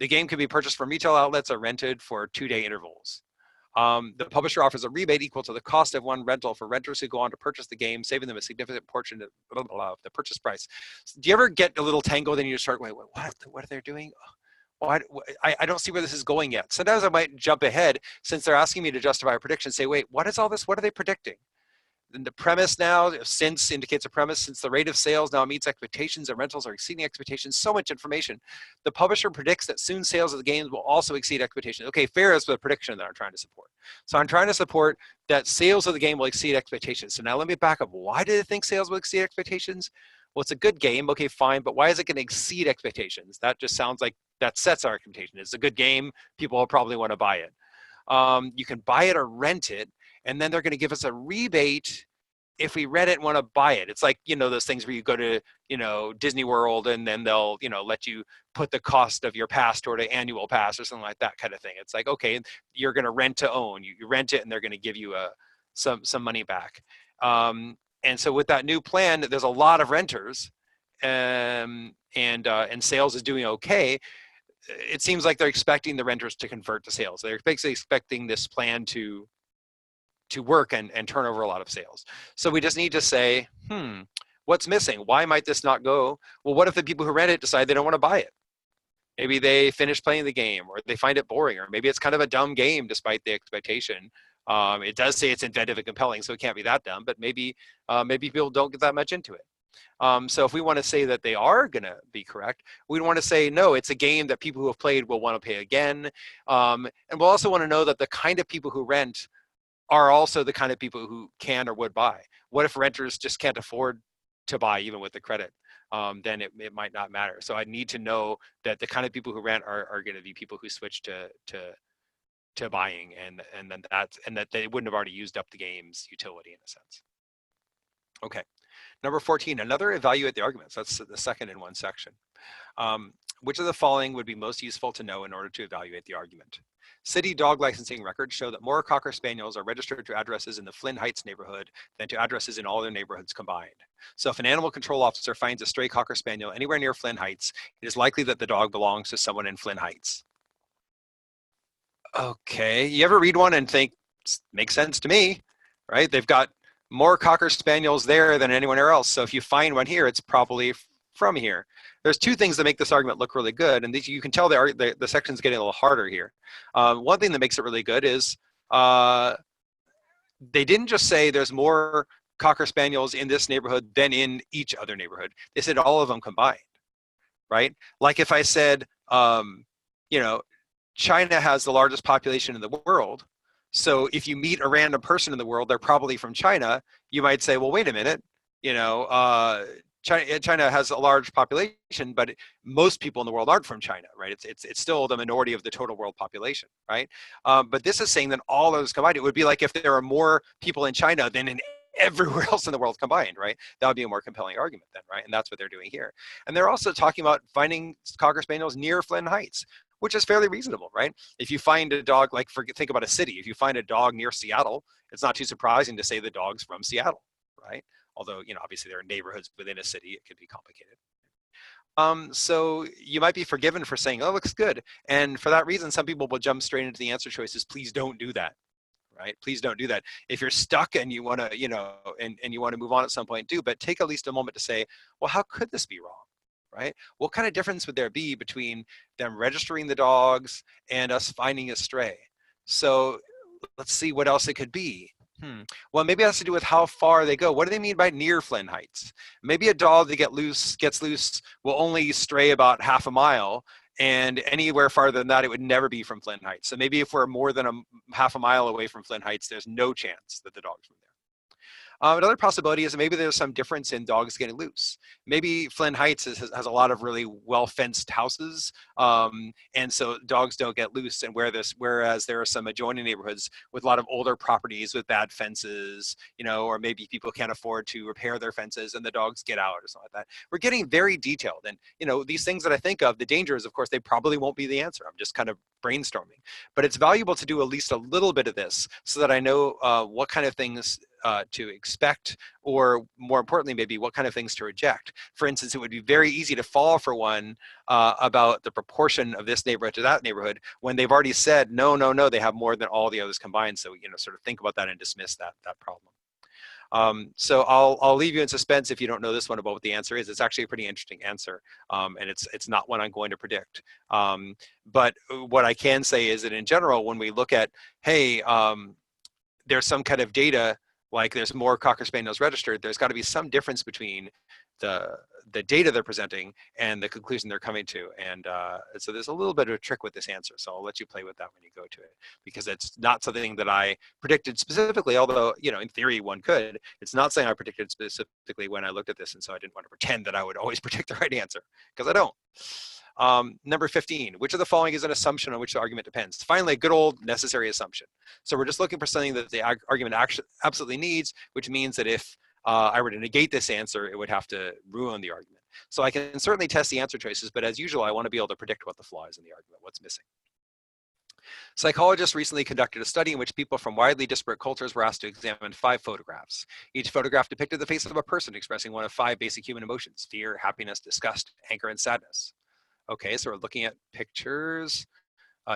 The game can be purchased from retail outlets or rented for 2-day intervals. The publisher offers a rebate equal to the cost of one rental for renters who go on to purchase the game, saving them a significant portion of the purchase price. Do you ever get a little tangled and you start going, what are they doing? Well, I don't see where this is going yet. Sometimes I might jump ahead since they're asking me to justify a prediction, say, wait, what is all this? What are they predicting? And the premise now, since indicates a premise, since the rate of sales now meets expectations and rentals are exceeding expectations, so much information. The publisher predicts that soon sales of the games will also exceed expectations. Okay, fair is the prediction that I'm trying to support. So I'm trying to support that sales of the game will exceed expectations. So now let me back up. Why do they think sales will exceed expectations? Well, it's a good game, okay, fine, but why is it going to exceed expectations? That just sounds like that sets our expectation. It's a good game, people will probably want to buy it. You can buy it or rent it, and then they're going to give us a rebate if we rent it and want to buy it. It's like, those things where you go to, Disney World and then they'll, let you put the cost of your pass toward an annual pass or something like that kind of thing. It's like, okay, you're going to rent to own. You rent it and they're going to give you some money back. And so with that new plan, there's a lot of renters and sales is doing okay. It seems like they're expecting the renters to convert to sales. They're basically expecting this plan to work and turn over a lot of sales. So we just need to say, what's missing? Why might this not go? Well, what if the people who rent it decide they don't want to buy it? Maybe they finish playing the game, or they find it boring, or maybe it's kind of a dumb game despite the expectation. It does say it's inventive and compelling, so it can't be that dumb, but maybe people don't get that much into it. So if we want to say that they are going to be correct, we want to say, no, it's a game that people who have played will want to play again. And we'll also want to know that the kind of people who rent are also the kind of people who can or would buy. What if renters just can't afford to buy even with the credit? Then it might not matter. So I need to know that the kind of people who rent are going to be people who switch to buying, and that they wouldn't have already used up the game's utility in a sense. Okay, number 14, another evaluate the arguments. That's the second in one section. Which of the following would be most useful to know in order to evaluate the argument? City dog licensing records show that more Cocker Spaniels are registered to addresses in the Flynn Heights neighborhood than to addresses in all their neighborhoods combined. So if an animal control officer finds a stray Cocker Spaniel anywhere near Flynn Heights, it is likely that the dog belongs to someone in Flynn Heights. Okay, you ever read one and think, makes sense to me, right? They've got more Cocker Spaniels there than anywhere else. So if you find one here, it's probably from here. There's two things that make this argument look really good, and these, you can tell the section's getting a little harder here. One thing that makes it really good is they didn't just say there's more Cocker Spaniels in this neighborhood than in each other neighborhood. They said all of them combined, right? Like if I said, you know, China has the largest population in the world, so if you meet a random person in the world, they're probably from China, you might say, well, wait a minute, you know, China has a large population, but most people in the world aren't from China, right? It's still the minority of the total world population, right? But this is saying that all those combined, it would be like if there are more people in China than in everywhere else in the world combined, right? That would be a more compelling argument then, right? And that's what they're doing here. And they're also talking about finding Cocker Spaniels near Flynn Heights, which is fairly reasonable, right? If you find a dog, like think about a city, if you find a dog near Seattle, it's not too surprising to say the dog's from Seattle, right? Although, you know, obviously there are neighborhoods within a city, it could be complicated. So you might be forgiven for saying, oh, looks good. And for that reason, some people will jump straight into the answer choices. Please don't do that, right? Please don't do that. If you're stuck and you want to, you know, and you want to move on at some point, do, but take at least a moment to say, well, how could this be wrong? Right? What kind of difference would there be between them registering the dogs and us finding a stray? So let's see what else it could be. Well, maybe it has to do with how far they go. What do they mean by near Flynn Heights? Maybe a dog that gets loose will only stray about half a mile, and anywhere farther than that, it would never be from Flynn Heights. So maybe if we're more than half a mile away from Flynn Heights, there's no chance that the dog's from there. Another possibility is that maybe there's some difference in dogs getting loose. Maybe Flynn Heights has a lot of really well-fenced houses, and so dogs don't get loose. And whereas there are some adjoining neighborhoods with a lot of older properties with bad fences, you know, or maybe people can't afford to repair their fences and the dogs get out or something like that. We're getting very detailed. And, you know, these things that I think of, the dangers, of course, they probably won't be the answer. I'm just kind of brainstorming. But it's valuable to do at least a little bit of this so that I know what kind of things to expect, or more importantly, maybe what kind of things to reject. For instance, it would be very easy to fall for one about the proportion of this neighborhood to that neighborhood when they've already said, no, they have more than all the others combined. So, you know, sort of think about that and dismiss that problem. So I'll leave you in suspense if you don't know this one about what the answer is. It's actually a pretty interesting answer, and it's not one I'm going to predict. But what I can say is that in general, when we look at, hey, there's some kind of data, like there's more Cocker Spaniels registered, there's got to be some difference between the data they're presenting and the conclusion they're coming to. And so there's a little bit of a trick with this answer. So I'll let you play with that when you go to it, because it's not something that I predicted specifically, although, you know, in theory one could. It's not something I predicted specifically when I looked at this, and so I didn't want to pretend that I would always predict the right answer, because I don't. Number 15, which of the following is an assumption on which the argument depends? Finally, a good old necessary assumption. So we're just looking for something that the argument actually absolutely needs, which means that if I were to negate this answer, it would have to ruin the argument. So I can certainly test the answer choices, but as usual, I want to be able to predict what the flaw is in the argument, what's missing. Psychologists recently conducted a study in which people from widely disparate cultures were asked to examine 5 photographs. Each photograph depicted the face of a person expressing one of 5 basic human emotions: fear, happiness, disgust, anger, and sadness. Okay, so we're looking at pictures,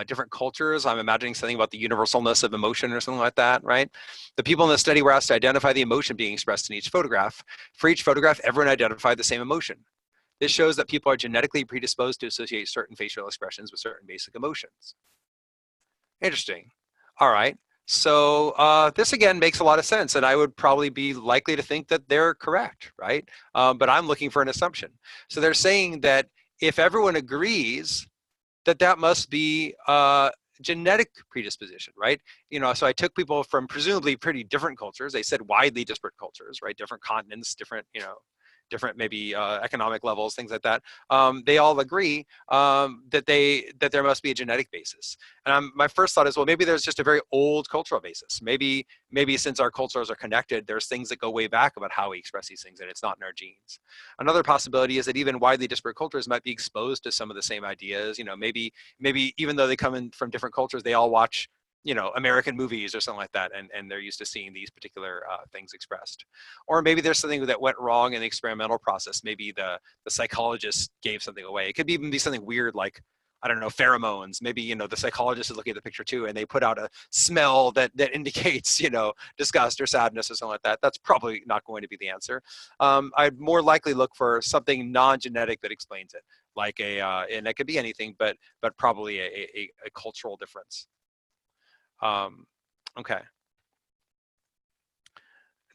different cultures. I'm imagining something about the universalness of emotion or something like that, right? The people in the study were asked to identify the emotion being expressed in each photograph. For each photograph, everyone identified the same emotion. This shows that people are genetically predisposed to associate certain facial expressions with certain basic emotions. Interesting. All right. So this again makes a lot of sense, and I would probably be likely to think that they're correct, right? But I'm looking for an assumption. So they're saying that if everyone agrees, that must be genetic predisposition, right? You know, so I took people from presumably pretty different cultures. They said widely disparate cultures, right? Different continents, different, you know, different maybe economic levels, things like that. They all agree that there must be a genetic basis. And my first thought is, well, maybe there's just a very old cultural basis. Maybe since our cultures are connected, there's things that go way back about how we express these things, and it's not in our genes. Another possibility is that even widely disparate cultures might be exposed to some of the same ideas. Maybe even though they come in from different cultures, they all watch American movies or something like that, and they're used to seeing these particular things expressed. Or maybe there's something that went wrong in the experimental process. Maybe the psychologist gave something away. It could even be something weird like, I don't know, pheromones. Maybe, the psychologist is looking at the picture too, and they put out a smell that indicates, disgust or sadness or something like that. That's probably not going to be the answer. I'd more likely look for something non-genetic that explains it, like and it could be anything, but probably a cultural difference. Okay.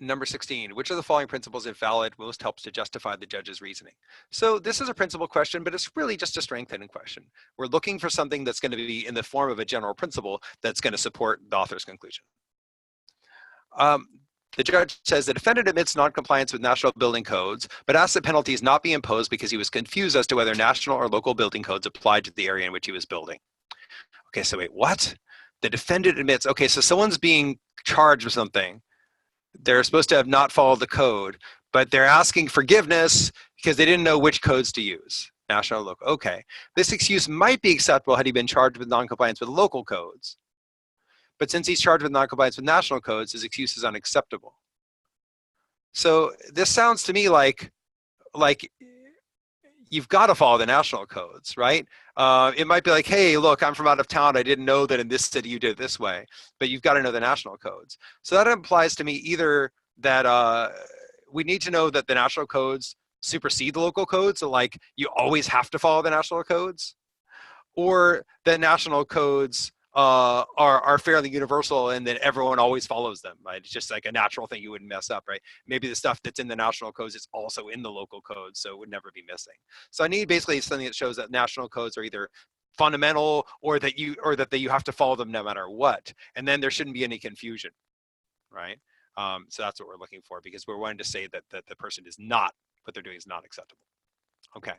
Number 16, which of the following principles, if valid, most helps to justify the judge's reasoning? So this is a principle question, but it's really just a strengthening question. We're looking for something that's going to be in the form of a general principle that's going to support the author's conclusion. The judge says the defendant admits noncompliance with national building codes, but asks that penalties not be imposed because he was confused as to whether national or local building codes applied to the area in which he was building. Okay, so wait, what? The defendant admits, okay, so someone's being charged with something. They're supposed to have not followed the code, but they're asking forgiveness because they didn't know which codes to use, national or local. Okay, this excuse might be acceptable had he been charged with noncompliance with local codes. But since he's charged with noncompliance with national codes, his excuse is unacceptable. So this sounds to me like you've got to follow the national codes, right? It might be like, hey, look, I'm from out of town. I didn't know that in this city you did it this way, but you've got to know the national codes. So that implies to me either that we need to know that the national codes supersede the local codes, so like you always have to follow the national codes, or that national codes are fairly universal and that everyone always follows them, right? It's just like a natural thing you wouldn't mess up, right? Maybe the stuff that's in the national codes is also in the local codes, so it would never be missing. So I need basically something that shows that national codes are either fundamental or that you have to follow them no matter what, and then there shouldn't be any confusion, right? So that's what we're looking for, because we're wanting to say that the person is not, what they're doing is not acceptable. Okay.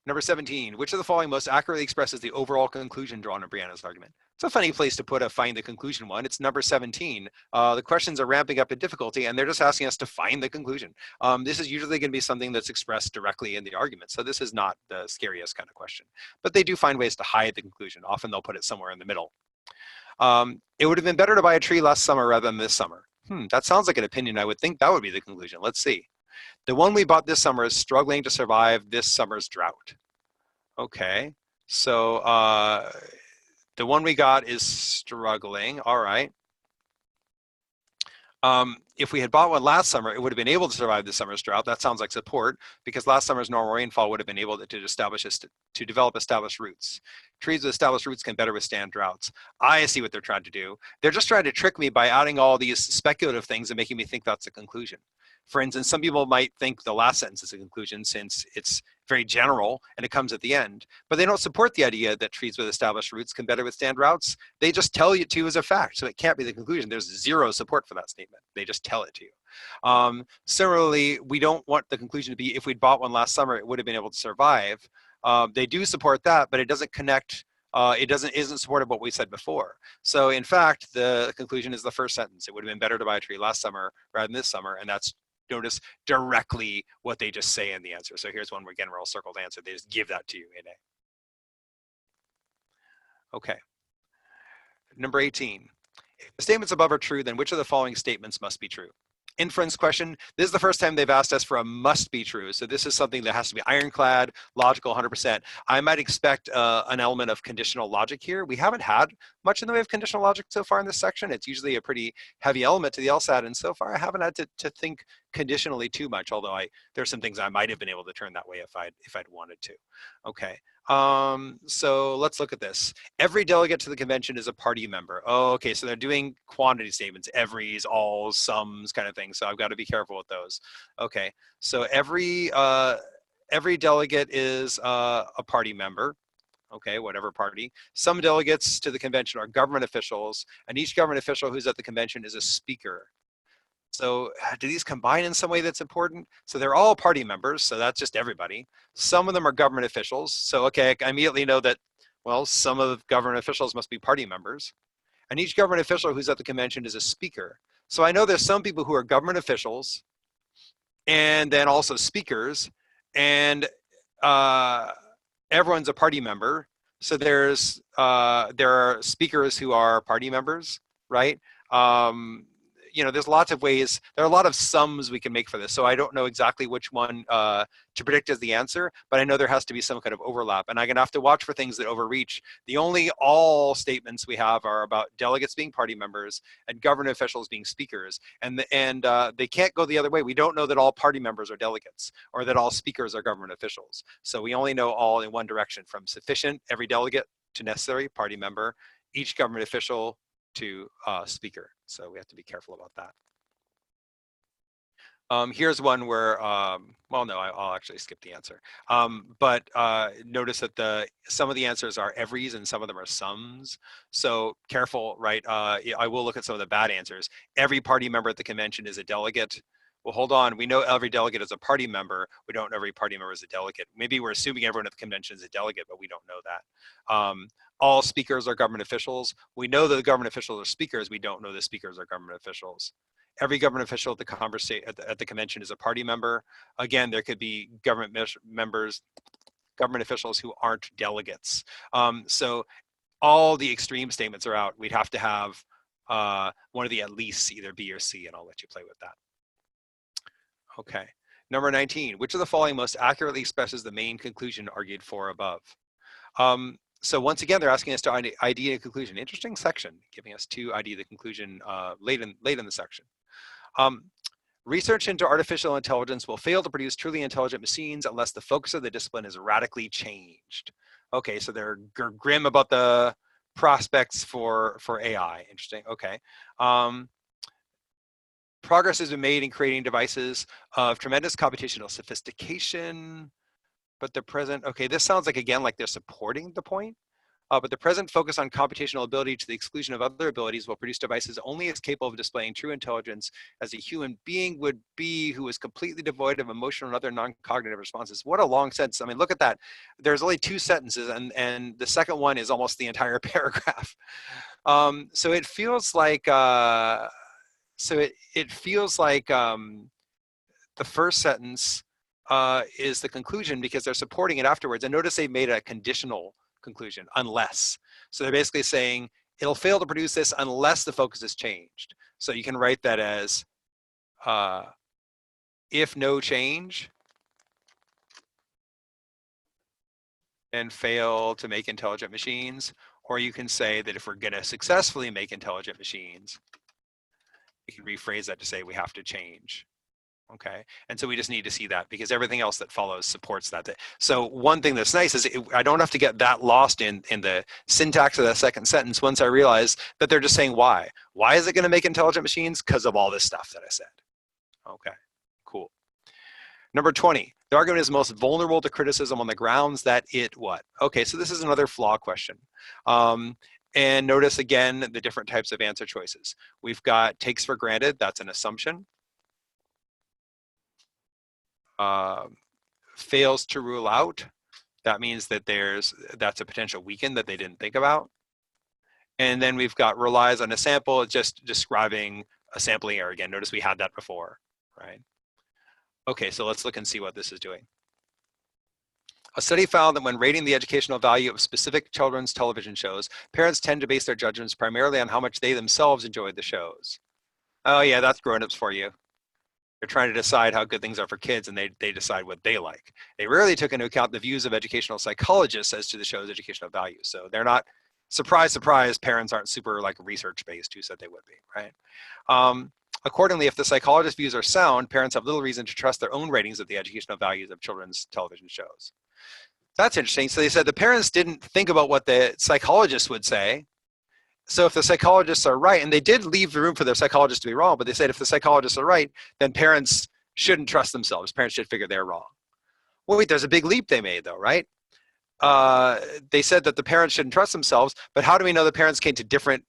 Number 17, which of the following most accurately expresses the overall conclusion drawn in Brianna's argument? It's a funny place to put a find the conclusion one. It's number 17. The questions are ramping up in difficulty, and they're just asking us to find the conclusion. This is usually going to be something that's expressed directly in the argument, so this is not the scariest kind of question. But they do find ways to hide the conclusion. Often they'll put it somewhere in the middle. It would have been better to buy a tree last summer rather than this summer. That sounds like an opinion. I would think that would be the conclusion. Let's see. The one we bought this summer is struggling to survive this summer's drought. Okay, so the one we got is struggling. All right. If we had bought one last summer, it would have been able to survive this summer's drought. That sounds like support, because last summer's normal rainfall would have been able to develop established roots. Trees with established roots can better withstand droughts. I see what they're trying to do. They're just trying to trick me by adding all these speculative things and making me think that's a conclusion. For instance, some people might think the last sentence is a conclusion since it's very general and it comes at the end, but they don't support the idea that trees with established roots can better withstand droughts. They just tell you to as a fact, so it can't be the conclusion. There's zero support for that statement. They just tell it to you. Similarly, we don't want the conclusion to be if we'd bought one last summer, it would have been able to survive. They do support that, but it doesn't connect. It isn't supportive of what we said before. So in fact, the conclusion is the first sentence. It would have been better to buy a tree last summer rather than this summer, and that's, notice, directly what they just say in the answer. So here's one where, again, we're all circled answer. They just give that to you in A. Okay. Number 18. If the statements above are true, then which of the following statements must be true? Inference question. This is the first time they've asked us for a must be true. So this is something that has to be ironclad, logical, 100%. I might expect an element of conditional logic here. We haven't had much in the way of conditional logic so far in this section. It's usually a pretty heavy element to the LSAT, and so far I haven't had to think conditionally too much, although there's some things I might have been able to turn that way if I'd wanted to. Okay. So let's look at this. Every delegate to the convention is a party member. Oh, okay, so they're doing quantity statements, everys, alls, sums kind of thing. So I've got to be careful with those. Okay, so every delegate is a party member. Okay, whatever party. Some delegates to the convention are government officials, and each government official who's at the convention is a speaker. So do these combine in some way that's important? So they're all party members, so that's just everybody. Some of them are government officials. So, okay, I immediately know that, well, some of the government officials must be party members. And each government official who's at the convention is a speaker. So I know there's some people who are government officials and then also speakers, and everyone's a party member. So there are speakers who are party members, right? There's lots of ways. There are a lot of sums we can make for this. So I don't know exactly which one to predict as the answer, but I know there has to be some kind of overlap. And I'm going to have to watch for things that overreach. The only all statements we have are about delegates being party members and government officials being speakers. And they can't go the other way. We don't know that all party members are delegates or that all speakers are government officials. So we only know all in one direction, from sufficient, every delegate, to necessary, party member, each government official, to speaker. So we have to be careful about that. Here's one where, well, no, I'll actually skip the answer. But notice that some of the answers are everys and some of them are sums. So careful, right? I will look at some of the bad answers. Every party member at the convention is a delegate. Well, hold on. We know every delegate is a party member. We don't know every party member is a delegate. Maybe we're assuming everyone at the convention is a delegate, but we don't know that. All speakers are government officials. We know that the government officials are speakers. We don't know the speakers are government officials. Every government official at the convention is a party member. Again, there could be government officials who aren't delegates. So all the extreme statements are out. We'd have to have one of the at least, either B or C, and I'll let you play with that. Okay, number 19, which of the following most accurately expresses the main conclusion argued for above? So once again, they're asking us to ID a conclusion. Interesting section, giving us to ID the conclusion late in the section. Research into artificial intelligence will fail to produce truly intelligent machines unless the focus of the discipline is radically changed. Okay, so they're grim about the prospects for AI. Interesting, okay. Progress has been made in creating devices of tremendous computational sophistication, but the present, okay, this sounds like, again, like they're supporting the point, but the present focus on computational ability to the exclusion of other abilities will produce devices only as capable of displaying true intelligence as a human being would be, who is completely devoid of emotional and other non-cognitive responses. What a long sentence. I mean, look at that. There's only 2 sentences, and the second one is almost the entire paragraph. So it feels like, the first sentence is the conclusion because they're supporting it afterwards. And notice they made a conditional conclusion, unless. So they're basically saying it'll fail to produce this unless the focus is changed. So you can write that as if no change, then fail to make intelligent machines. Or you can say that if we're going to successfully make intelligent machines, you can rephrase that to say we have to change. Okay, and so we just need to see that because everything else that follows supports that. So one thing that's nice is I don't have to get that lost in the syntax of the second sentence once I realize that they're just saying why. Why is it going to make intelligent machines? Because of all this stuff that I said. Okay, cool. Number 20, the argument is most vulnerable to criticism on the grounds that it what? Okay, so this is another flaw question. And notice again the different types of answer choices. We've got takes for granted, that's an assumption. Fails to rule out, that means that that's a potential weaken that they didn't think about. And then we've got relies on a sample, just describing a sampling error again. Notice we had that before, right? Okay, so let's look and see what this is doing. A study found that when rating the educational value of specific children's television shows, parents tend to base their judgments primarily on how much they themselves enjoyed the shows. Oh yeah, that's grown-ups for you. They're trying to decide how good things are for kids, and they decide what they like. They rarely took into account the views of educational psychologists as to the show's educational value. So they're not, surprise, surprise, parents aren't super like research-based. Who said they would be, right? Accordingly, if the psychologist's views are sound, parents have little reason to trust their own ratings of the educational values of children's television shows. That's interesting. So they said the parents didn't think about what the psychologists would say. So if the psychologists are right, and they did leave the room for the psychologists to be wrong, but they said if the psychologists are right, then parents shouldn't trust themselves. Parents should figure they're wrong. Well, wait, there's a big leap they made though, right? They said that the parents shouldn't trust themselves, but how do we know the parents came to different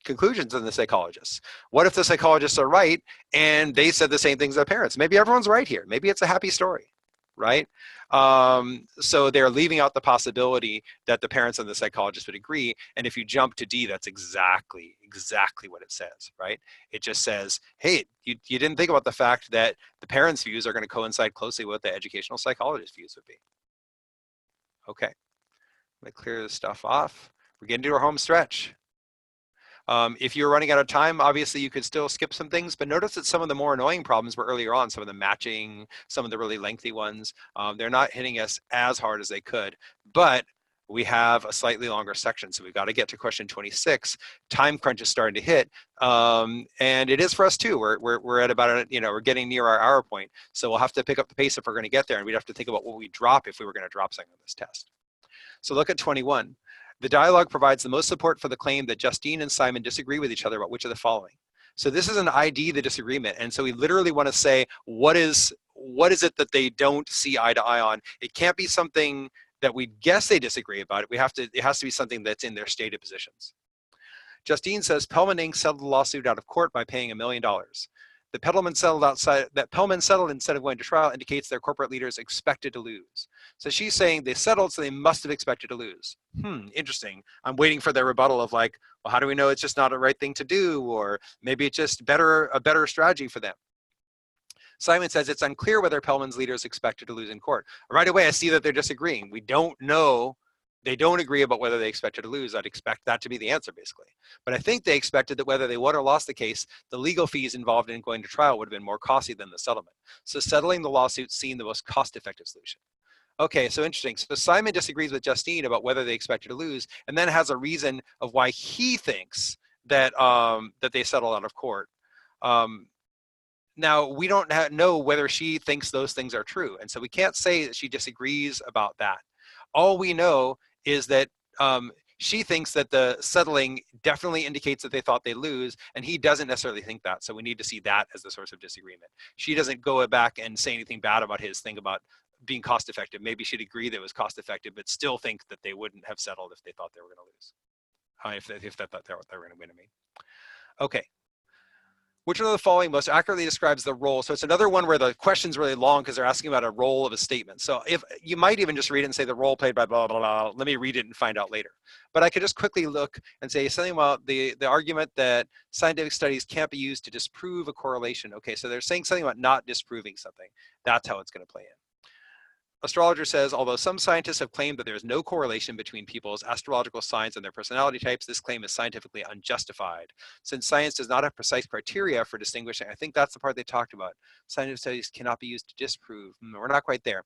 conclusions than the psychologists. What if the psychologists are right and they said the same things as parents? Maybe everyone's right here. Maybe it's a happy story, right? So they're leaving out the possibility that the parents and the psychologists would agree. And if you jump to D, that's exactly what it says, right? It just says, hey, you didn't think about the fact that the parents' views are going to coincide closely with what the educational psychologist views would be. Okay, let me clear this stuff off. We're getting to our home stretch. If you're running out of time, obviously you could still skip some things, but notice that some of the more annoying problems were earlier on, some of the matching, some of the really lengthy ones. They're not hitting us as hard as they could, but we have a slightly longer section, so we've got to get to question 26. Time crunch is starting to hit, and it is for us too. We're at about, we're getting near our hour point, so we'll have to pick up the pace if we're going to get there, and we'd have to think about what we drop if we were going to drop something on this test. So look at 21. The dialogue provides the most support for the claim that Justine and Simon disagree with each other about which of the following. So this is an ID, the disagreement. And so we literally want to say, what is it that they don't see eye to eye on? It can't be something that we guess they disagree about. It has to be something that's in their stated positions. Justine says Pellman Inc. settled the lawsuit out of court by paying $1 million. That Pellman settled instead of going to trial indicates their corporate leaders expected to lose. So she's saying they settled, so they must have expected to lose. Interesting. I'm waiting for their rebuttal of like, well, how do we know it's just not a right thing to do? Or maybe it's just a better strategy for them. Simon says it's unclear whether Pellman's leaders expected to lose in court. Right away, I see that they're disagreeing. We don't know. They don't agree about whether they expected to lose. I'd expect that to be the answer, basically. But I think they expected that whether they won or lost the case, the legal fees involved in going to trial would have been more costly than the settlement. So settling the lawsuit seemed the most cost-effective solution. Okay, so interesting. So Simon disagrees with Justine about whether they expected to lose, and then has a reason of why he thinks that that they settled out of court. Now, we don't know whether she thinks those things are true, and so we can't say that she disagrees about that. All we know is that she thinks that the settling definitely indicates that they thought they lose, and he doesn't necessarily think that, so we need to see that as the source of disagreement. She doesn't go back and say anything bad about his thing about being cost effective. Maybe she'd agree that it was cost effective, but still think that they wouldn't have settled if they thought they were going to lose, if they thought they were going to win. Okay. Which one of the following most accurately describes the role? So it's another one where the question's really long because they're asking about a role of a statement. So if you might even just read it and say the role played by blah, blah, blah, let me read it and find out later. But I could just quickly look and say something about the argument that scientific studies can't be used to disprove a correlation. Okay, so they're saying something about not disproving something. That's how it's going to play in. Astrologer says, although some scientists have claimed that there is no correlation between people's astrological signs and their personality types, this claim is scientifically unjustified. Since science does not have precise criteria for distinguishing, I think that's the part they talked about. Scientific studies cannot be used to disprove. We're not quite there.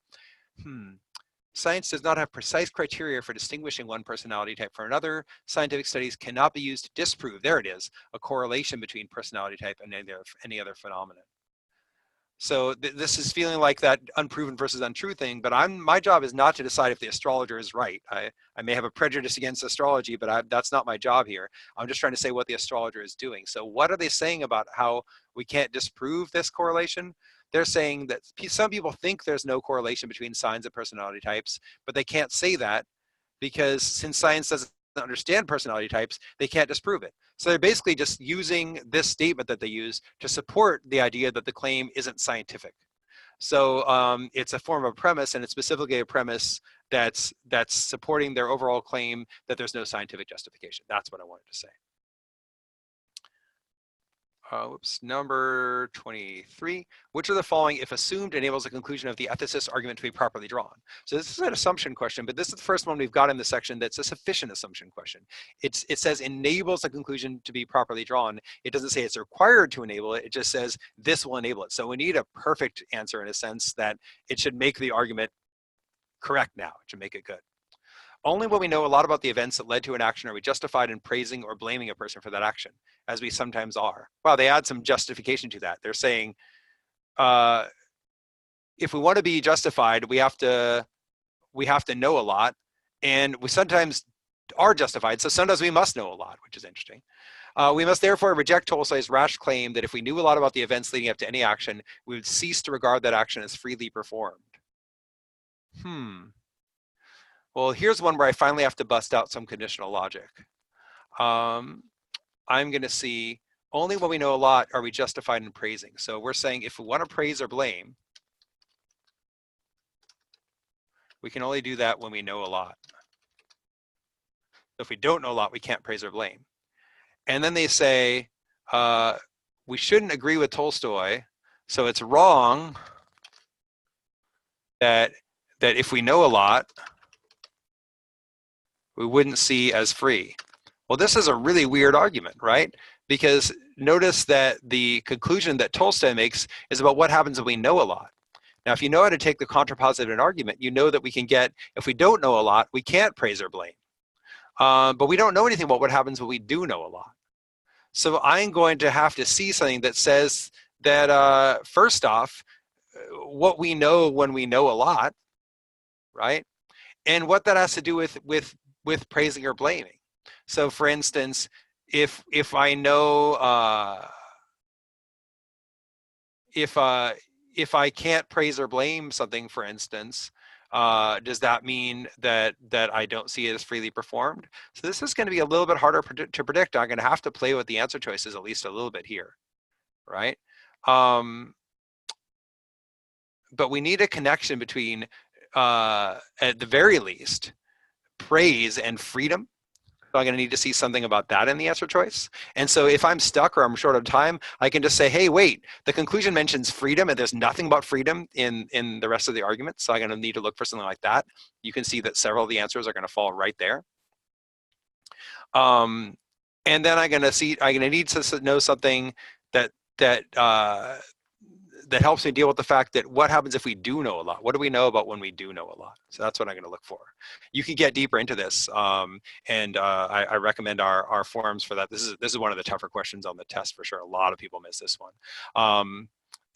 Science does not have precise criteria for distinguishing one personality type from another. Scientific studies cannot be used to disprove, there it is, a correlation between personality type and any other phenomenon. So this is feeling like that unproven versus untrue thing, but my job is not to decide if the astrologer is right. I may have a prejudice against astrology, but that's not my job here. I'm just trying to say what the astrologer is doing. So what are they saying about how we can't disprove this correlation? They're saying that some people think there's no correlation between signs and personality types, but they can't say that because since science doesn't understand personality types, they can't disprove it. So they're basically just using this statement that they use to support the idea that the claim isn't scientific. So it's a form of premise, and it's specifically a premise that's supporting their overall claim that there's no scientific justification. That's what I wanted to say. Number 23. Which of the following, if assumed, enables the conclusion of the ethicist argument to be properly drawn? So this is an assumption question, but this is the first one we've got in the section that's a sufficient assumption question. It says enables the conclusion to be properly drawn. It doesn't say it's required to enable it. It just says this will enable it. So we need a perfect answer in a sense that it should make the argument correct now. It should make it good. Only when we know a lot about the events that led to an action are we justified in praising or blaming a person for that action, as we sometimes are. Wow, they add some justification to that. They're saying, if we want to be justified, we have to know a lot, and we sometimes are justified, so sometimes we must know a lot, which is interesting. We must therefore reject Tolstoy's rash claim that if we knew a lot about the events leading up to any action, we would cease to regard that action as freely performed. Well, here's one where I finally have to bust out some conditional logic. I'm going to see only when we know a lot are we justified in praising. So we're saying if we want to praise or blame, we can only do that when we know a lot. So if we don't know a lot, we can't praise or blame. And then they say, we shouldn't agree with Tolstoy. So it's wrong that if we know a lot, we wouldn't see as free. Well, this is a really weird argument, right? Because notice that the conclusion that Tolstoy makes is about what happens when we know a lot. Now, if you know how to take the contrapositive in an argument, you know that we can get, if we don't know a lot, we can't praise or blame. But we don't know anything about what happens when we do know a lot. So I'm going to have to see something that says that, first off, what we know when we know a lot, right? And what that has to do with praising or blaming. So for instance, if I know, if I can't praise or blame something, for instance, does that mean that I don't see it as freely performed? So this is going to be a little bit harder to predict. I'm going to have to play with the answer choices at least a little bit here, right? But we need a connection between, at the very least, praise and freedom. So I'm going to need to see something about that in the answer choice. And so if I'm stuck or I'm short of time, I can just say, hey, wait, the conclusion mentions freedom and there's nothing about freedom in the rest of the argument. So I'm going to need to look for something like that. You can see that several of the answers are going to fall right there. And then I'm going to need to know something that helps me deal with the fact that what happens if we do know a lot? What do we know about when we do know a lot? So that's what I'm going to look for. You can get deeper into this, and I recommend our forums for that. This is one of the tougher questions on the test for sure. A lot of people miss this one.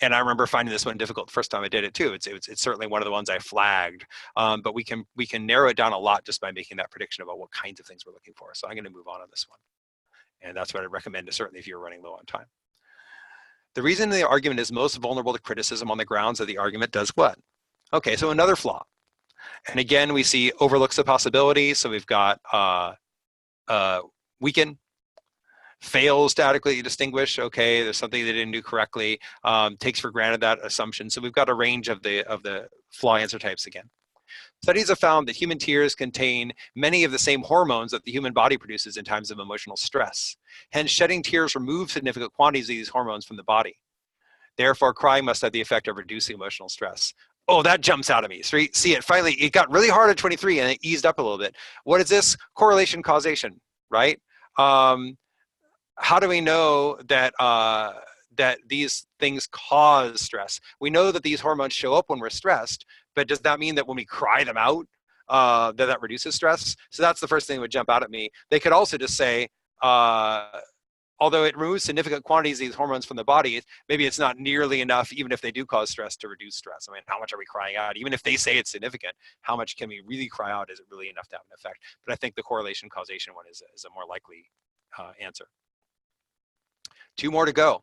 And I remember finding this one difficult the first time I did it too. It's certainly one of the ones I flagged, but we can narrow it down a lot just by making that prediction about what kinds of things we're looking for. So I'm going to move on this one. And that's what I recommend, certainly if you're running low on time. The reason the argument is most vulnerable to criticism on the grounds that the argument does what? Okay, so another flaw. And again, we see overlooks the possibility. So we've got weaken, fails to adequately distinguish. Okay, there's something they didn't do correctly. Takes for granted that assumption. So we've got a range of the flaw answer types again. Studies have found that human tears contain many of the same hormones that the human body produces in times of emotional stress. Hence, shedding tears removes significant quantities of these hormones from the body. Therefore, crying must have the effect of reducing emotional stress. Oh, that jumps out at me. So see it finally, it got really hard at 23 and it eased up a little bit. What is this? Correlation causation, right? How do we know that that these things cause stress? We know that these hormones show up when we're stressed, but does that mean that when we cry them out, that reduces stress? So that's the first thing that would jump out at me. They could also just say, although it removes significant quantities of these hormones from the body, maybe it's not nearly enough, even if they do cause stress, to reduce stress. I mean, how much are we crying out? Even if they say it's significant, how much can we really cry out? Is it really enough to have an effect? But I think the correlation causation one is a more likely answer. 2 more to go.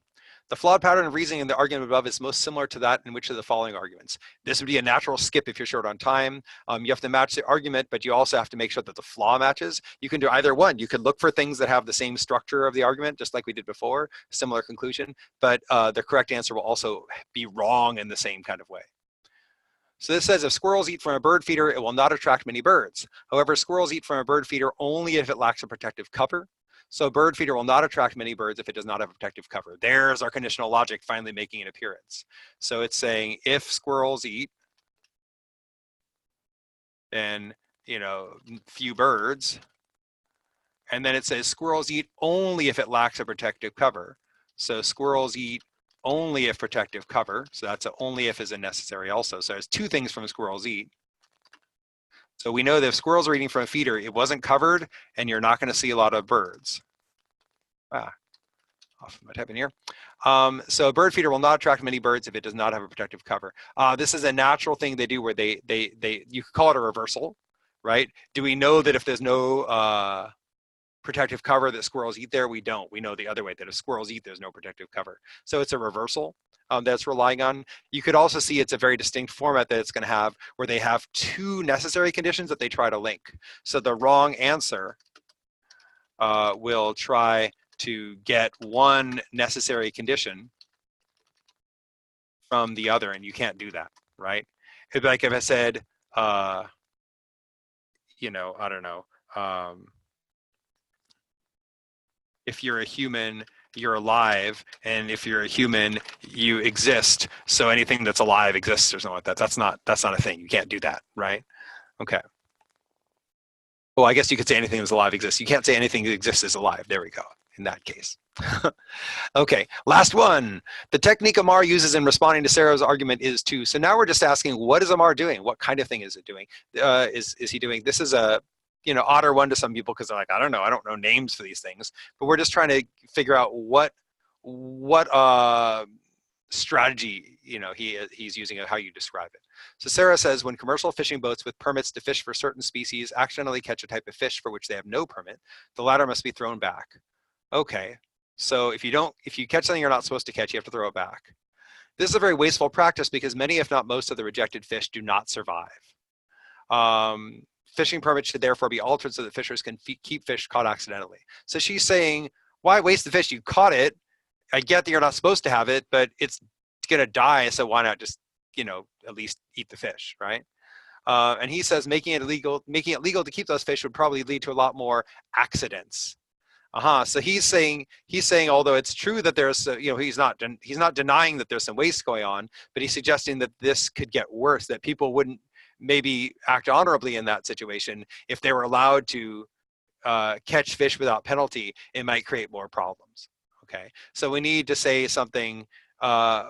The flawed pattern of reasoning in the argument above is most similar to that in which of the following arguments. This would be a natural skip if you're short on time. You have to match the argument, but you also have to make sure that the flaw matches. You can do either one. You could look for things that have the same structure of the argument, just like we did before, similar conclusion, but the correct answer will also be wrong in the same kind of way. So this says if squirrels eat from a bird feeder, it will not attract many birds. However, squirrels eat from a bird feeder only if it lacks a protective cover. So a bird feeder will not attract many birds if it does not have a protective cover. There's our conditional logic finally making an appearance. So it's saying if squirrels eat, then, few birds. And then it says squirrels eat only if it lacks a protective cover. So squirrels eat only if protective cover. So that's only if is a necessary also. So there's 2 things from squirrels eat. So we know that if squirrels are eating from a feeder, it wasn't covered, and you're not going to see a lot of birds. Off my typing here. So a bird feeder will not attract many birds if it does not have a protective cover. This is a natural thing they do where you could call it a reversal, right? Do we know that if there's no protective cover that squirrels eat there? We don't. We know the other way, that if squirrels eat, there's no protective cover. So it's a reversal that's relying on. You could also see it's a very distinct format that it's going to have where they have 2 necessary conditions that they try to link. So the wrong answer will try to get one necessary condition from the other, and you can't do that, right? It'd be like if I said, you know, I don't know, if you're a human, you're alive, and if you're a human, you exist. So anything that's alive exists or something like that. That's not a thing. You can't do that, right? Okay. Well, I guess you could say anything that's alive exists. You can't say anything that exists is alive. There we go, in that case. Okay, last one. The technique Amar uses in responding to Sarah's argument is to, so now we're just asking, what is Amar doing? What kind of thing is it doing? Is he doing, this is a, you know, odder one to some people because they're like, I don't know names for these things, but we're just trying to figure out what strategy, you know, he's using and how you describe it. So Sarah says, when commercial fishing boats with permits to fish for certain species accidentally catch a type of fish for which they have no permit, the latter must be thrown back. Okay, so if you catch something you're not supposed to catch, you have to throw it back. This is a very wasteful practice because many, if not most, of the rejected fish do not survive. Fishing permits should therefore be altered so that fishers can keep fish caught accidentally. So she's saying, why waste the fish? You caught it. I get that you're not supposed to have it, but it's going to die, so why not just, you know, at least eat the fish, right? And he says making it legal to keep those fish would probably lead to a lot more accidents. So he's saying, although it's true that there's, you know, he's not denying that there's some waste going on, but he's suggesting that this could get worse, that people wouldn't maybe act honorably in that situation. If they were allowed to catch fish without penalty, it might create more problems. Okay, so we need to say something.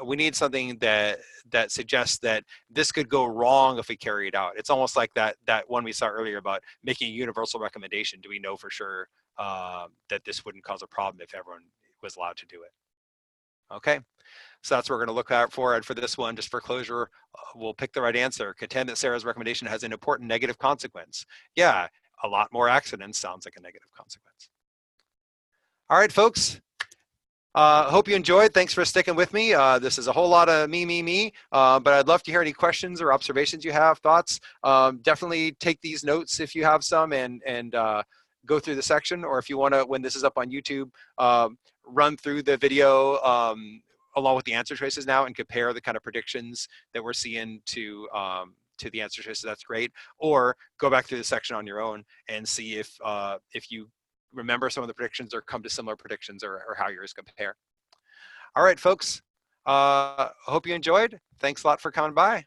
We need something that suggests that this could go wrong if we carry it out. It's almost like that one we saw earlier about making a universal recommendation. Do we know for sure that this wouldn't cause a problem if everyone was allowed to do it? Okay, so that's what we're going to look out for. And for this one, just for closure, we'll pick the right answer. Contend that Sarah's recommendation has an important negative consequence. Yeah, a lot more accidents sounds like a negative consequence. All right, folks. Hope you enjoyed. Thanks for sticking with me. This is a whole lot of me, but I'd love to hear any questions or observations you have, thoughts. Definitely take these notes if you have some and go through the section, or if you want to, when this is up on YouTube, run through the video along with the answer choices now and compare the kind of predictions that we're seeing to the answer choices. That's great. Or go back through the section on your own and see if you remember some of the predictions or come to similar predictions or how yours compare. All right, folks. Hope you enjoyed. Thanks a lot for coming by.